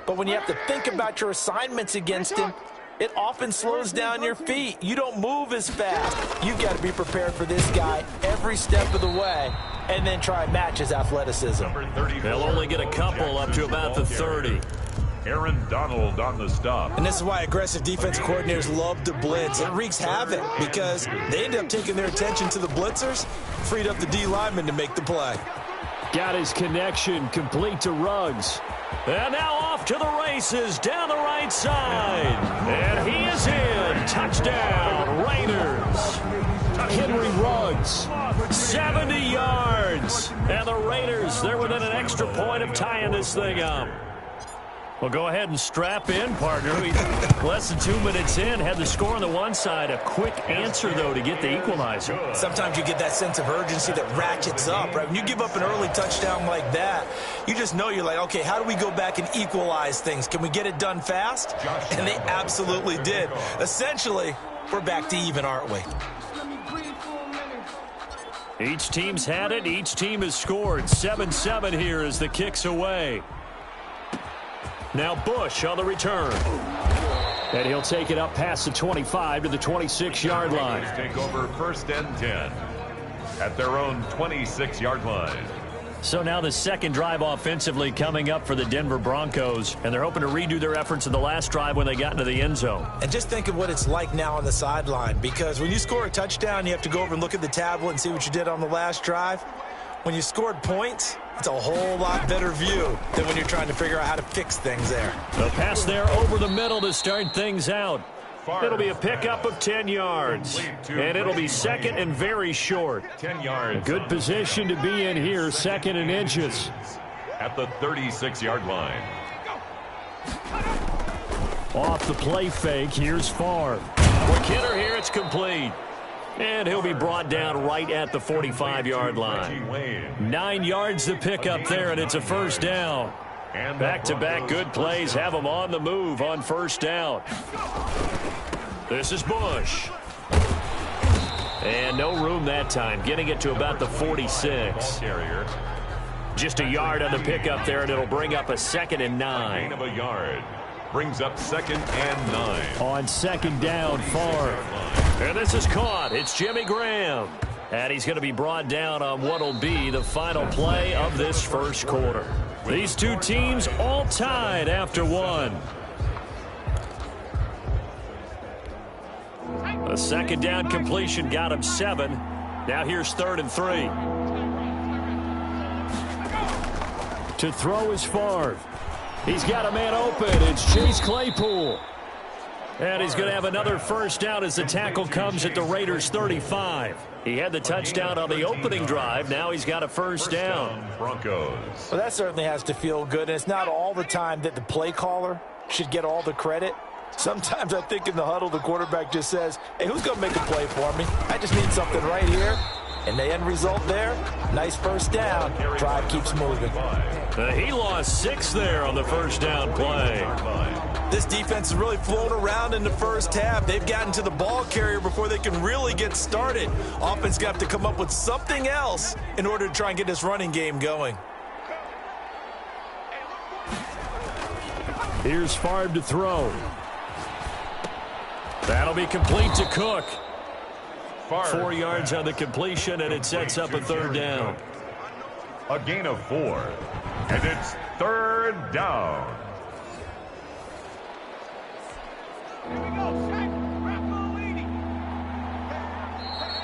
But when you have to think about your assignments against him, it often slows down your feet. You don't move as fast. You've got to be prepared for this guy every step of the way and then try and match his athleticism. They'll only get a couple up to about the 30. Aaron Donald on the stop. And this is why aggressive defensive coordinators love to blitz. It wreaks havoc because they end up taking their attention to the blitzers, freed up the D lineman to make the play. Got his connection complete to Ruggs. And now off to the races down the right side. And he is in. Touchdown, Raiders. Henry Ruggs. 70 yards. And the Raiders, they're within an extra point of tying this thing up. Well, go ahead and strap in, partner. Less than 2 minutes in, had the score on the one side. A quick answer, though, to get the equalizer. Sometimes you get that sense of urgency that ratchets up, right? When you give up an early touchdown like that, you just know you're like, okay, how do we go back and equalize things? Can we get it done fast? And they absolutely did. Essentially, we're back to even, aren't we? Each team's had it. Each team has scored. 7-7 here as the kick's away. Now Bush on the return. And he'll take it up past the 25 to the 26-yard line. Take over 1st and 10 at their own 26-yard line. So now the second drive offensively coming up for the Denver Broncos, and they're hoping to redo their efforts in the last drive when they got into the end zone. And just think of what it's like now on the sideline, because when you score a touchdown, you have to go over and look at the tablet and see what you did on the last drive. When you scored points, it's a whole lot better view than when you're trying to figure out how to fix things there. The pass there over the middle to start things out. It'll be a pickup of 10 yards, and it'll be second and very short. 10 yards. Good position to be in here, second and inches. At the 36-yard line. Off the play fake, here's Favre. McKinnon here, it's complete. And he'll be brought down right at the 45-yard line. 9 yards to pick up there, and it's a first down. Back-to-back good plays have them on the move on first down. This is Bush. And no room that time, getting it to about the 46. Just a yard on the pickup there, and it'll bring up a 2nd and 9. Gain of a yard. Brings up 2nd and 9. On second down, Favre. And this is caught. It's Jimmy Graham. And he's going to be brought down on what will be the final play of this first quarter. These two teams all tied after one. A second down completion got him 7. Now here's 3rd and 3. To throw is Favre. He's got a man open. It's Chase Claypool. And he's going to have another first down as the tackle comes at the Raiders' 35. He had the touchdown on the opening drive. Now he's got a first down. Broncos. Well, that certainly has to feel good. And it's not all the time that the play caller should get all the credit. Sometimes I think in the huddle, the quarterback just says, hey, who's going to make a play for me? I just need something right here. And the end result there, nice first down. Drive keeps moving. He lost 6 there on the first down play. This defense has really flown around in the first half. They've gotten to the ball carrier before they can really get started. Offense got to come up with something else in order to try and get this running game going. Here's Favre to throw. That'll be complete to Cook. 4 yards on the completion, and it sets up a 3rd down. A gain of 4. And it's 3rd down.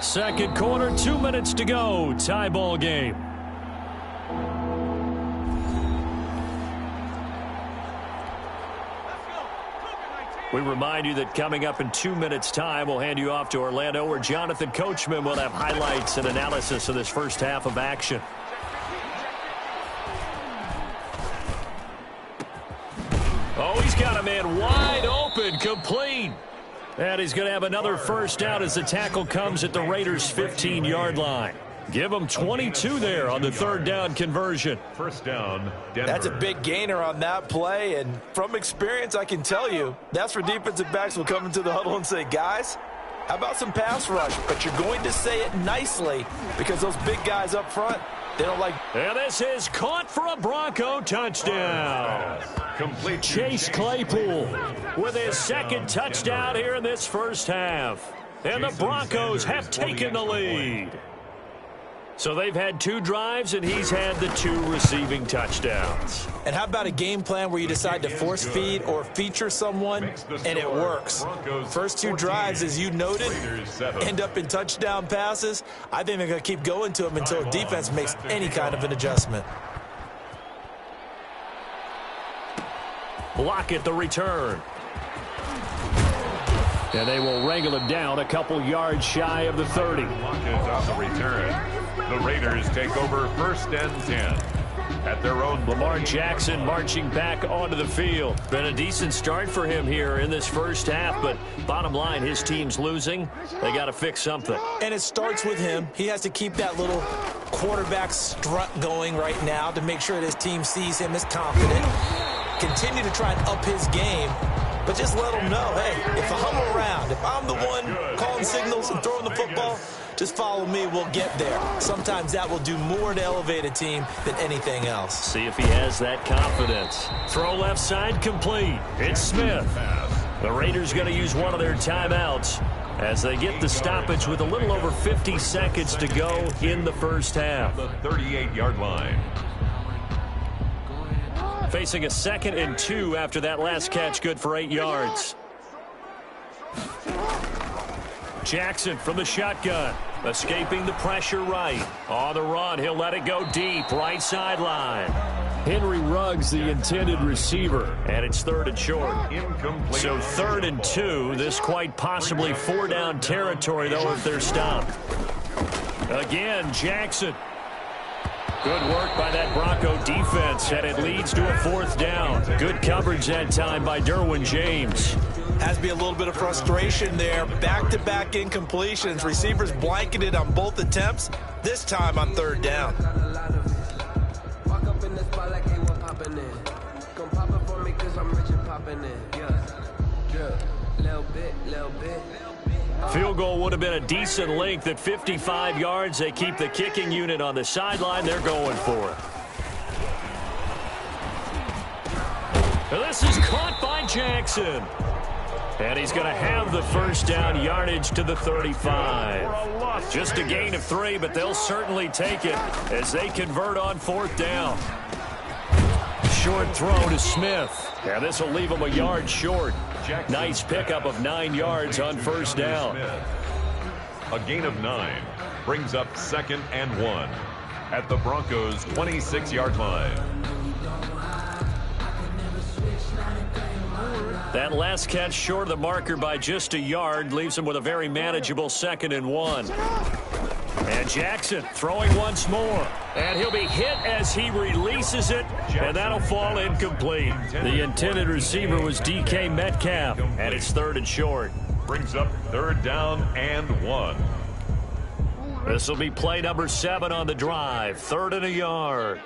Second quarter, 2 minutes to go. Tie ball game. We remind you that coming up in 2 minutes' time, we'll hand you off to Orlando, where Jonathan Coachman will have highlights and analysis of this first half of action. Oh, he's got a man wide open, complete. And he's going to have another first down as the tackle comes at the Raiders' 15-yard line. Give them 22 there on the 3rd down conversion. First down, Denver. That's a big gainer on that play, and from experience, I can tell you, that's where defensive backs will come into the huddle and say, guys, how about some pass rush? But you're going to say it nicely because those big guys up front, they don't like. And this is caught for a Bronco touchdown. Complete. Chase Claypool with his second touchdown here in this first half. And the Broncos have taken the lead. So they've had 2 drives, and he's had the 2 receiving touchdowns. And how about a game plan where you decide to force feed or feature someone, and it works? First 2 drives, as you noted, end up in touchdown passes. I think they're going to keep going to them until defense makes any kind of an adjustment. Lockett the return. And they will wrangle him down a couple yards shy of the 30. Lockett on the return. The Raiders take over 1st and 10 at their own. Lamar Jackson marching back onto the field. Been a decent start for him here in this first half, but bottom line, his team's losing. They got to fix something. And it starts with him. He has to keep that little quarterback strut going right now to make sure that his team sees him as confident. Continue to try and up his game. but just let them know, hey, if I'm around, if I'm the one calling signals and throwing the football, just follow me, we'll get there. Sometimes that will do more to elevate a team than anything else. See if he has that confidence. Throw left side complete. It's Smith. The Raiders going to use one of their timeouts as they get the stoppage with a little over 50 seconds to go in the first half. The 38-yard line. Facing a 2nd and 2 after that last catch, good for 8 yards. Jackson from the shotgun, escaping the pressure right. On the run, he'll let it go deep, right sideline. Henry Ruggs, the intended receiver. And it's 3rd and short. Incomplete. So 3rd and 2, this quite possibly 4-down territory, though, if they're stopped. Again, Jackson. Good work by that Bronco defense, and it leads to a 4th down. Good coverage that time by Derwin James. Has to be a little bit of frustration there. Back-to-back incompletions. Receivers blanketed on both attempts, this time on 3rd down. Field goal would have been a decent length at 55 yards. They keep the kicking unit on the sideline. They're going for it. This is caught by Jackson. And he's going to have the 1st down, yardage to the 35. Just a gain of 3, but they'll certainly take it as they convert on 4th down. Short throw to Smith. And this will leave him a yard short. Nice pickup of 9 yards on 1st down. A gain of 9 brings up 2nd and 1 at the Broncos' 26-yard line. That last catch short of the marker by just a yard leaves him with a very manageable 2nd and 1. And Jackson throwing once more. And he'll be hit as he releases it, and that'll fall incomplete. The intended receiver was DK Metcalf, and it's 3rd and short. Brings up 3rd down and 1. This will be play number 7 on the drive. 3rd and a yard.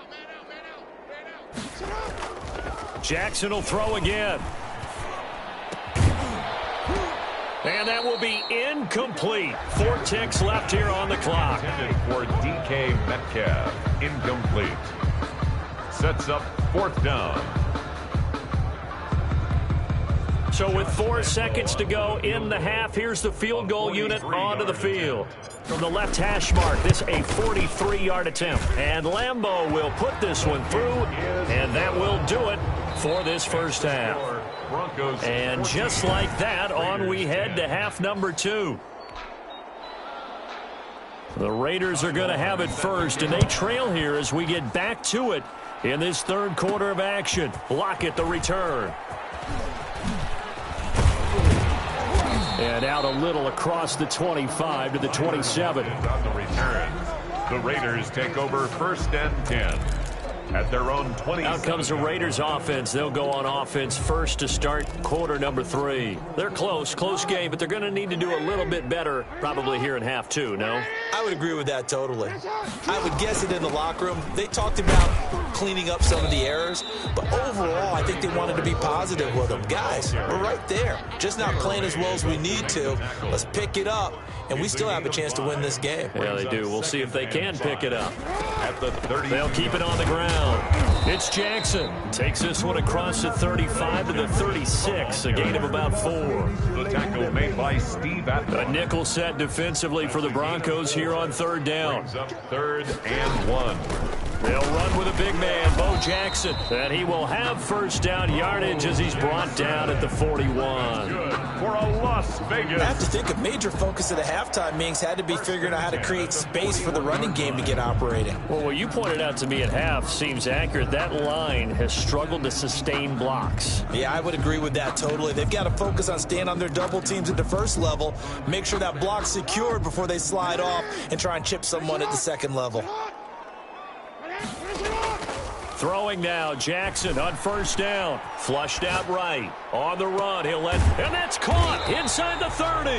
Jackson will throw again. And that will be incomplete. 4 ticks left here on the clock. Intended for DK Metcalf. Incomplete. Sets up 4th down. So with 4 seconds to go in the half, here's the field goal unit onto the field. From the left hash mark, this a 43-yard attempt. And Lambeau will put this one through, and that will do it for this first half. And just like that, on we head to half number 2. The Raiders are going to have it first, and they trail here as we get back to it in this 3rd quarter of action. Lockett the return. And out a little across the 25 to the 27. On the return, the Raiders take over 1st and 10. At their own 20. Out comes the Raiders offense. They'll go on offense first to start quarter number 3. They're close game, but they're going to need to do a little bit better probably here in half 2, no? I would agree with that totally. I would guess it in the locker room. They talked about cleaning up some of the errors, but overall, I think they wanted to be positive with them. Guys, we're right there. Just not playing as well as we need to. Let's pick it up, and we still have a chance to win this game. Yeah, they do. We'll see if they can pick it up. At the 30. They'll keep it on the ground. It's Jackson. Takes this one across the 35 to the 36. A gain of about 4. The tackle made by Steve Atwell. A nickel set defensively for the Broncos here on 3rd down. Brings up 3rd and 1. They'll run with a big man, Bo Jackson. And he will have 1st down yardage as he's brought down at the 41. Good for a Las Vegas. I have to think a major focus of the halftime meetings had to be figuring out how to create space for the running game to get operating. Well, what you pointed out to me at half seems accurate. That line has struggled to sustain blocks. Yeah, I would agree with that totally. They've got to focus on staying on their double teams at the 1st level, make sure that block's secured before they slide off and try and chip someone at the 2nd level. Throwing now, Jackson on 1st down. Flushed out right. On the run, he'll let, and that's caught inside the 30.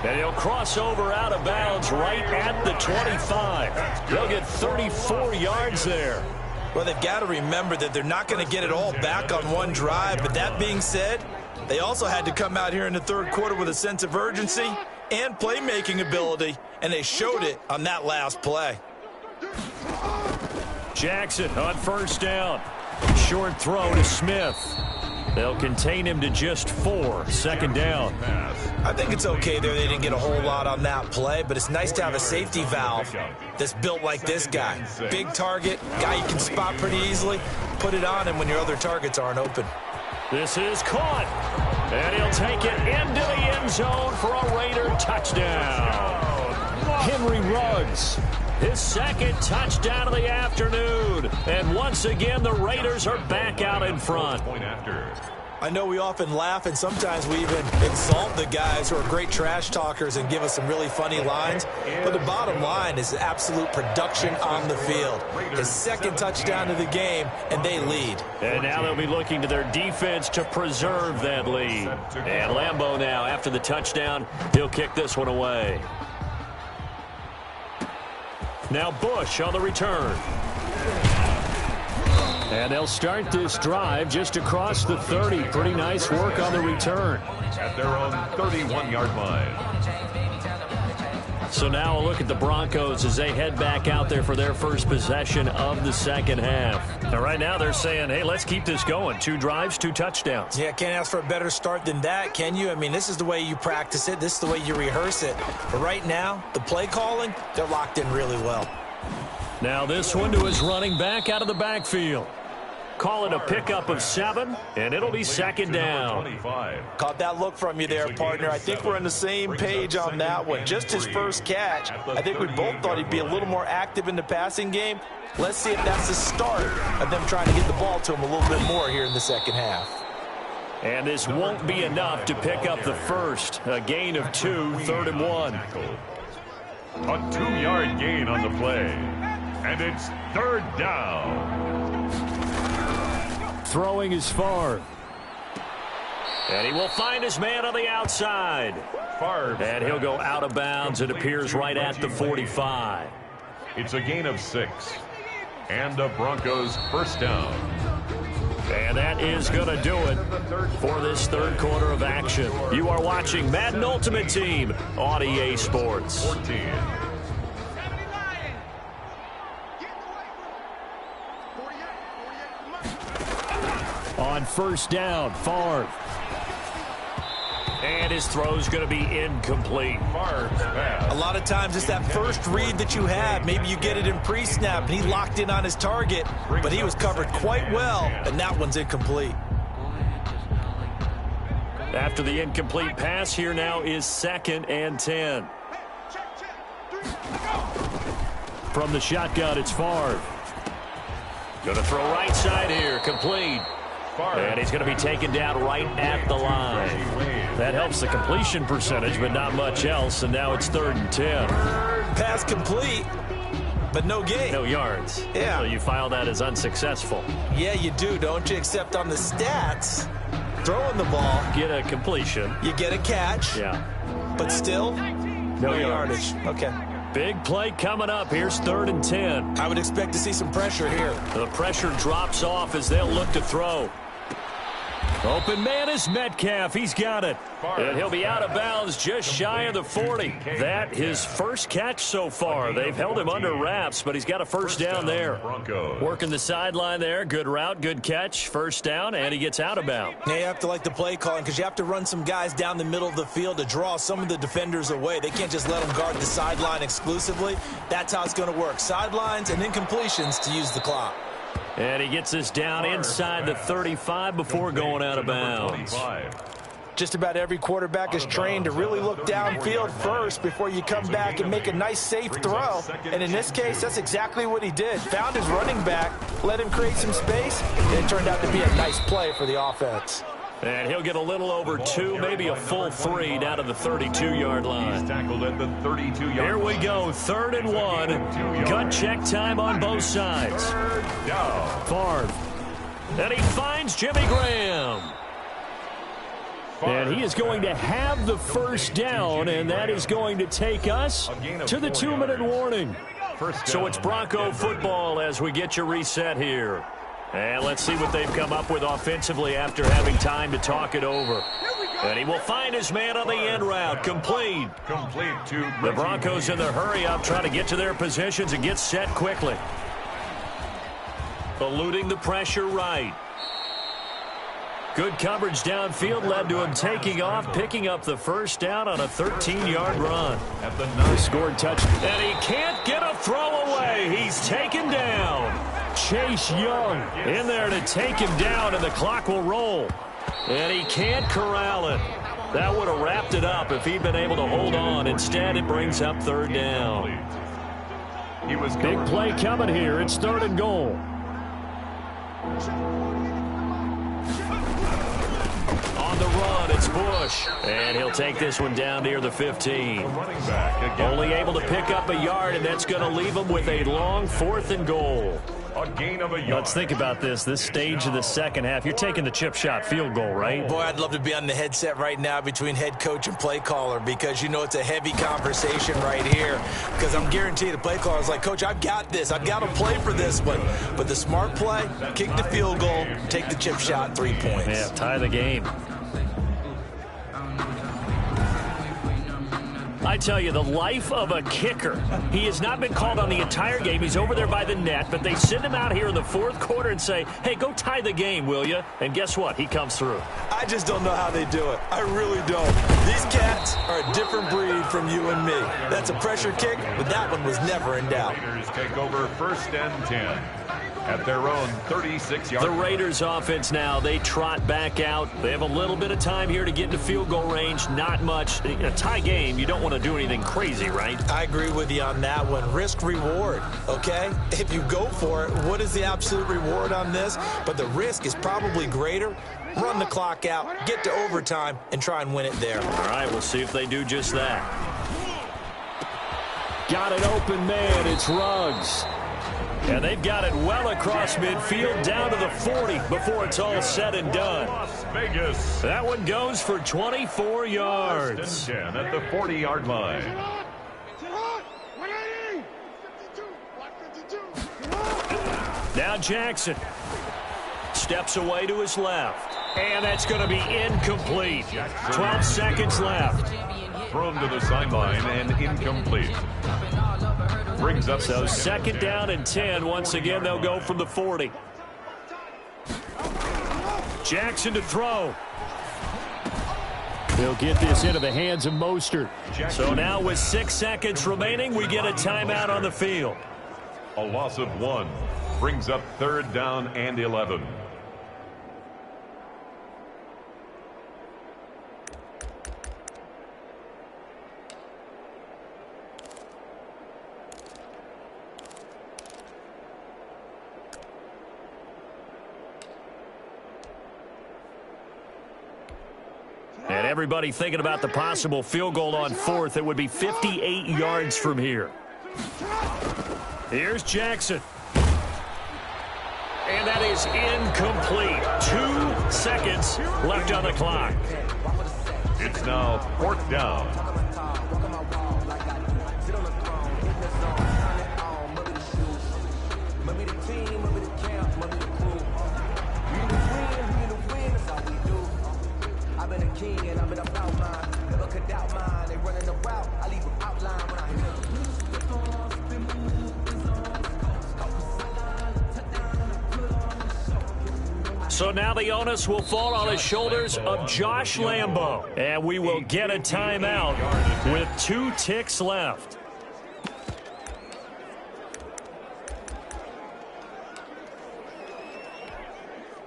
And he'll cross over out of bounds right at the 25. They'll get 34 yards there. Well, they've got to remember that they're not going to get it all back on one drive. But that being said, They also had to come out here in the third quarter with a sense of urgency and playmaking ability, and they showed it on that last play. Jackson on first down. Short throw to Smith. They'll contain him to just 4. Second down. I think it's okay there. They didn't get a whole lot on that play, but it's nice to have a safety valve that's built like this guy. Big target, guy you can spot pretty easily. Put it on him when your other targets aren't open. This is caught. And he'll take it into the end zone for a Raider touchdown. Henry Ruggs, his second touchdown of the afternoon. And once again, the Raiders are back out in front. I know we often laugh, and sometimes we even exalt the guys who are great trash talkers and give us some really funny lines. But the bottom line is absolute production on the field. His second touchdown of the game, and they lead. And now they'll be looking to their defense to preserve that lead. And Lambeau now, after the touchdown, he'll kick this one away. Now Bush on the return. And they'll start this drive just across the 30. Pretty nice work on the return. At their own 31-yard line. So now a look at the Broncos as they head back out there for their first possession of the second half. Now right now they're saying, hey, let's keep this going. 2 drives, 2 touchdowns. Yeah, can't ask for a better start than that, can you? I mean, this is the way you practice it. This is the way you rehearse it. But right now, the play calling, they're locked in really well. Now this one to his running back out of the backfield. Call it a pickup of 7, and it'll be second down. Caught that look from you there, partner. I think we're on the same page on that one. Just his first catch. I think we both thought he'd be a little more active in the passing game. Let's see if that's the start of them trying to get the ball to him a little bit more here in the second half. And this won't be enough to pick up the first. A gain of 2, 3rd and 1. A 2-yard gain on the play. And it's 3rd down. Throwing is Favre. And he will find his man on the outside. And he'll go out of bounds. It appears right at the 45. It's a gain of 6. And a Broncos first down. And that is going to do it for this third quarter of action. You are watching Madden Ultimate Team on EA Sports. 14. On first down, Favre. And his throw's going to be incomplete. A lot of times it's that first read that you have. Maybe you get it in pre-snap, and he locked in on his target, but he was covered quite well, and that one's incomplete. After the incomplete pass, here now is 2nd and 10. From the shotgun, it's Favre. Going to throw right side here, complete. And he's going to be taken down right at the line. That helps the completion percentage, but not much else. And now it's 3rd and 10. Pass complete, but no gain. No yards. Yeah. So you file that as unsuccessful. Yeah, you do, don't you? Except on the stats, throwing the ball. Get a completion. You get a catch. Yeah. But still, no yardage. Okay. Big play coming up. Here's 3rd and 10. I would expect to see some pressure here. The pressure drops off as they'll look to throw. Open man is Metcalf. He's got it. And he'll be out of bounds just shy of the 40. That his first catch so far. They've held him under wraps, but he's got a first down there. Working the sideline there. Good route, good catch. First down, and he gets out of bounds. Yeah, you have to like the play calling because you have to run some guys down the middle of the field to draw some of the defenders away. They can't just let them guard the sideline exclusively. That's how it's going to work. Sidelines and incompletions to use the clock. And he gets this down inside the 35 before going out of bounds. Just about every quarterback is trained to really look downfield first before you come back and make a nice, safe throw. And in this case, that's exactly what he did. Found his running back, let him create some space, and it turned out to be a nice play for the offense. And he'll get a little over 2, maybe a full 3 down to the 32-yard line. He's tackled at the 32-yard line. Here we go, 3rd and 1. Gut check time on both sides. Favre. And he finds Jimmy Graham. And he is going to have the first down, and that is going to take us to the 2-minute warning. So it's Bronco football as we get you reset here. And let's see what they've come up with offensively after having time to talk it over. And he will find his man on the end route. Complete. Complete to The Broncos in their hurry up, trying to get to their positions and get set quickly. Eluding the pressure right. Good coverage downfield led to him taking off, picking up the first down on a 13-yard run. At the 9. Scored touchdown. And he can't get a throw away. He's taken down. Chase Young in there to take him down, and the clock will roll. And he can't corral it. That would have wrapped it up if he'd been able to hold on. Instead, it brings up third down. He was Big play coming here. It's 3rd and goal. On the run, it's Bush. And he'll take this one down near the 15. Only able to pick up a yard, and that's going to leave him with a long 4th and goal. a gain of a yard. Let's think about this stage of the second half. You're taking the chip shot field goal, right? Boy, I'd love to be on the headset right now between head coach and play caller, because you know it's a heavy conversation right here, because I'm guaranteed the play caller is like, Coach, I've got this. I've got to play for this one. But the smart play, kick the field goal, take the chip shot, 3 points. Yeah, tie the game. I tell you, the life of a kicker. He has not been called on the entire game. He's over there by the net, but they send him out here in the fourth quarter and say, hey, go tie the game, will you? And guess what? He comes through. I just don't know how they do it. I really don't. These cats are a different breed from you and me. That's a pressure kick, but that one was never in doubt. Raiders take over 1st and 10 at their own 36-yard. The Raiders offense now, they trot back out. They have a little bit of time here to get into field goal range. Not much. In a tie game, you don't want to do anything crazy, right? I agree with you on that one. Risk reward, okay? If you go for it, what is the absolute reward on this? But the risk is probably greater. Run the clock out, get to overtime, and try and win it there. All right, we'll see if they do just that. Got an open man. It's Ruggs. And they've got it well across midfield down to the 40 before it's all said and done. Las Vegas. That one goes for 24 yards. 1st and 10 at the 40-yard line. Now Jackson steps away to his left. And that's going to be incomplete. 12 seconds left. Thrown to the sideline and incomplete. Brings up so second down and 10. Once again, they'll go from the 40. Jackson to throw. They'll get this into the hands of Mostert. So now with 6 seconds remaining, we get a timeout on the field. A loss of 1. Brings up 3rd down and 11. And everybody thinking about the possible field goal on 4th. It would be 58 yards from here. Here's Jackson. And that is incomplete. 2 seconds left on the clock. It's now 4th down. So now the onus will fall on the shoulders of Josh Lambo. And we will get a timeout with 2 ticks left.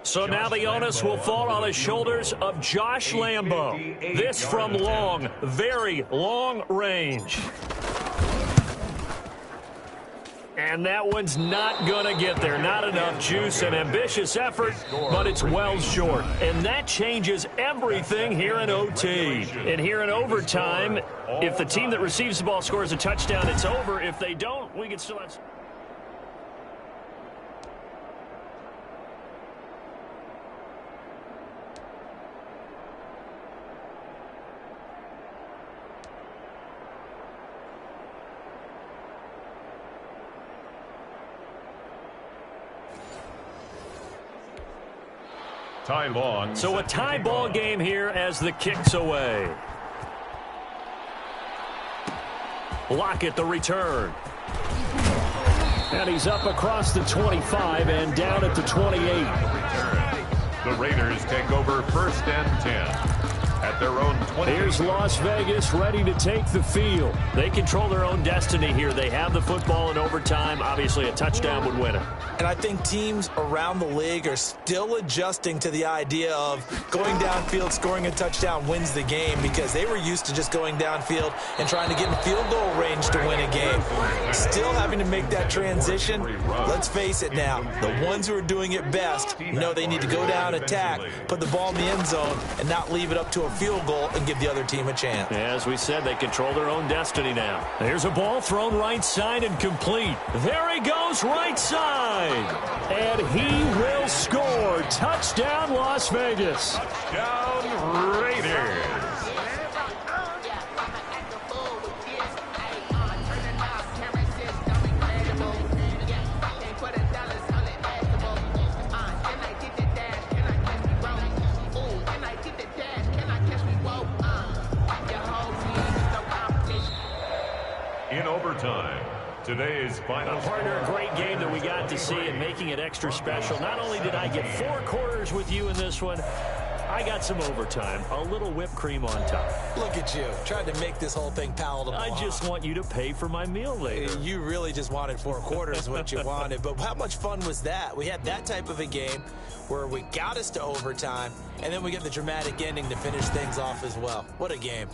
So now the onus will fall on the shoulders of Josh Lambo. This from long, very long range. And that one's not going to get there. Not enough juice. An ambitious effort, but it's well short. And that changes everything here in OT. And here in overtime, if the team that receives the ball scores a touchdown, it's over. If they don't, we can still have... Ty Long. So a tie ball game here as the kick's away. Lockett the return. And he's up across the 25 and down at the 28. The Raiders take over 1st and 10. At their own 20. Here's Las Vegas ready to take the field. They control their own destiny here. They have the football in overtime. Obviously, a touchdown would win it. And I think teams around the league are still adjusting to the idea of going downfield, scoring a touchdown wins the game, because they were used to just going downfield and trying to get in field goal range to win a game. Still having to make that transition. Let's face it now, the ones who are doing it best know they need to go down, attack, put the ball in the end zone, and not leave it up to a field goal and give the other team a chance. As we said, they control their own destiny now. There's a ball thrown right side and complete. There he goes, right side. And he will score. Touchdown, Las Vegas. Touchdown, Raiders. In overtime, today's final partner, a great game that we got to see and making it extra special. Not only did I get 4 quarters with you in this one, I got some overtime, a little whipped cream on top. Look at you, trying to make this whole thing palatable. I just want you to pay for my meal later. You really just wanted 4 quarters, what you wanted. But how much fun was that? We had that type of a game where we got us to overtime, and then we get the dramatic ending to finish things off as well. What a game.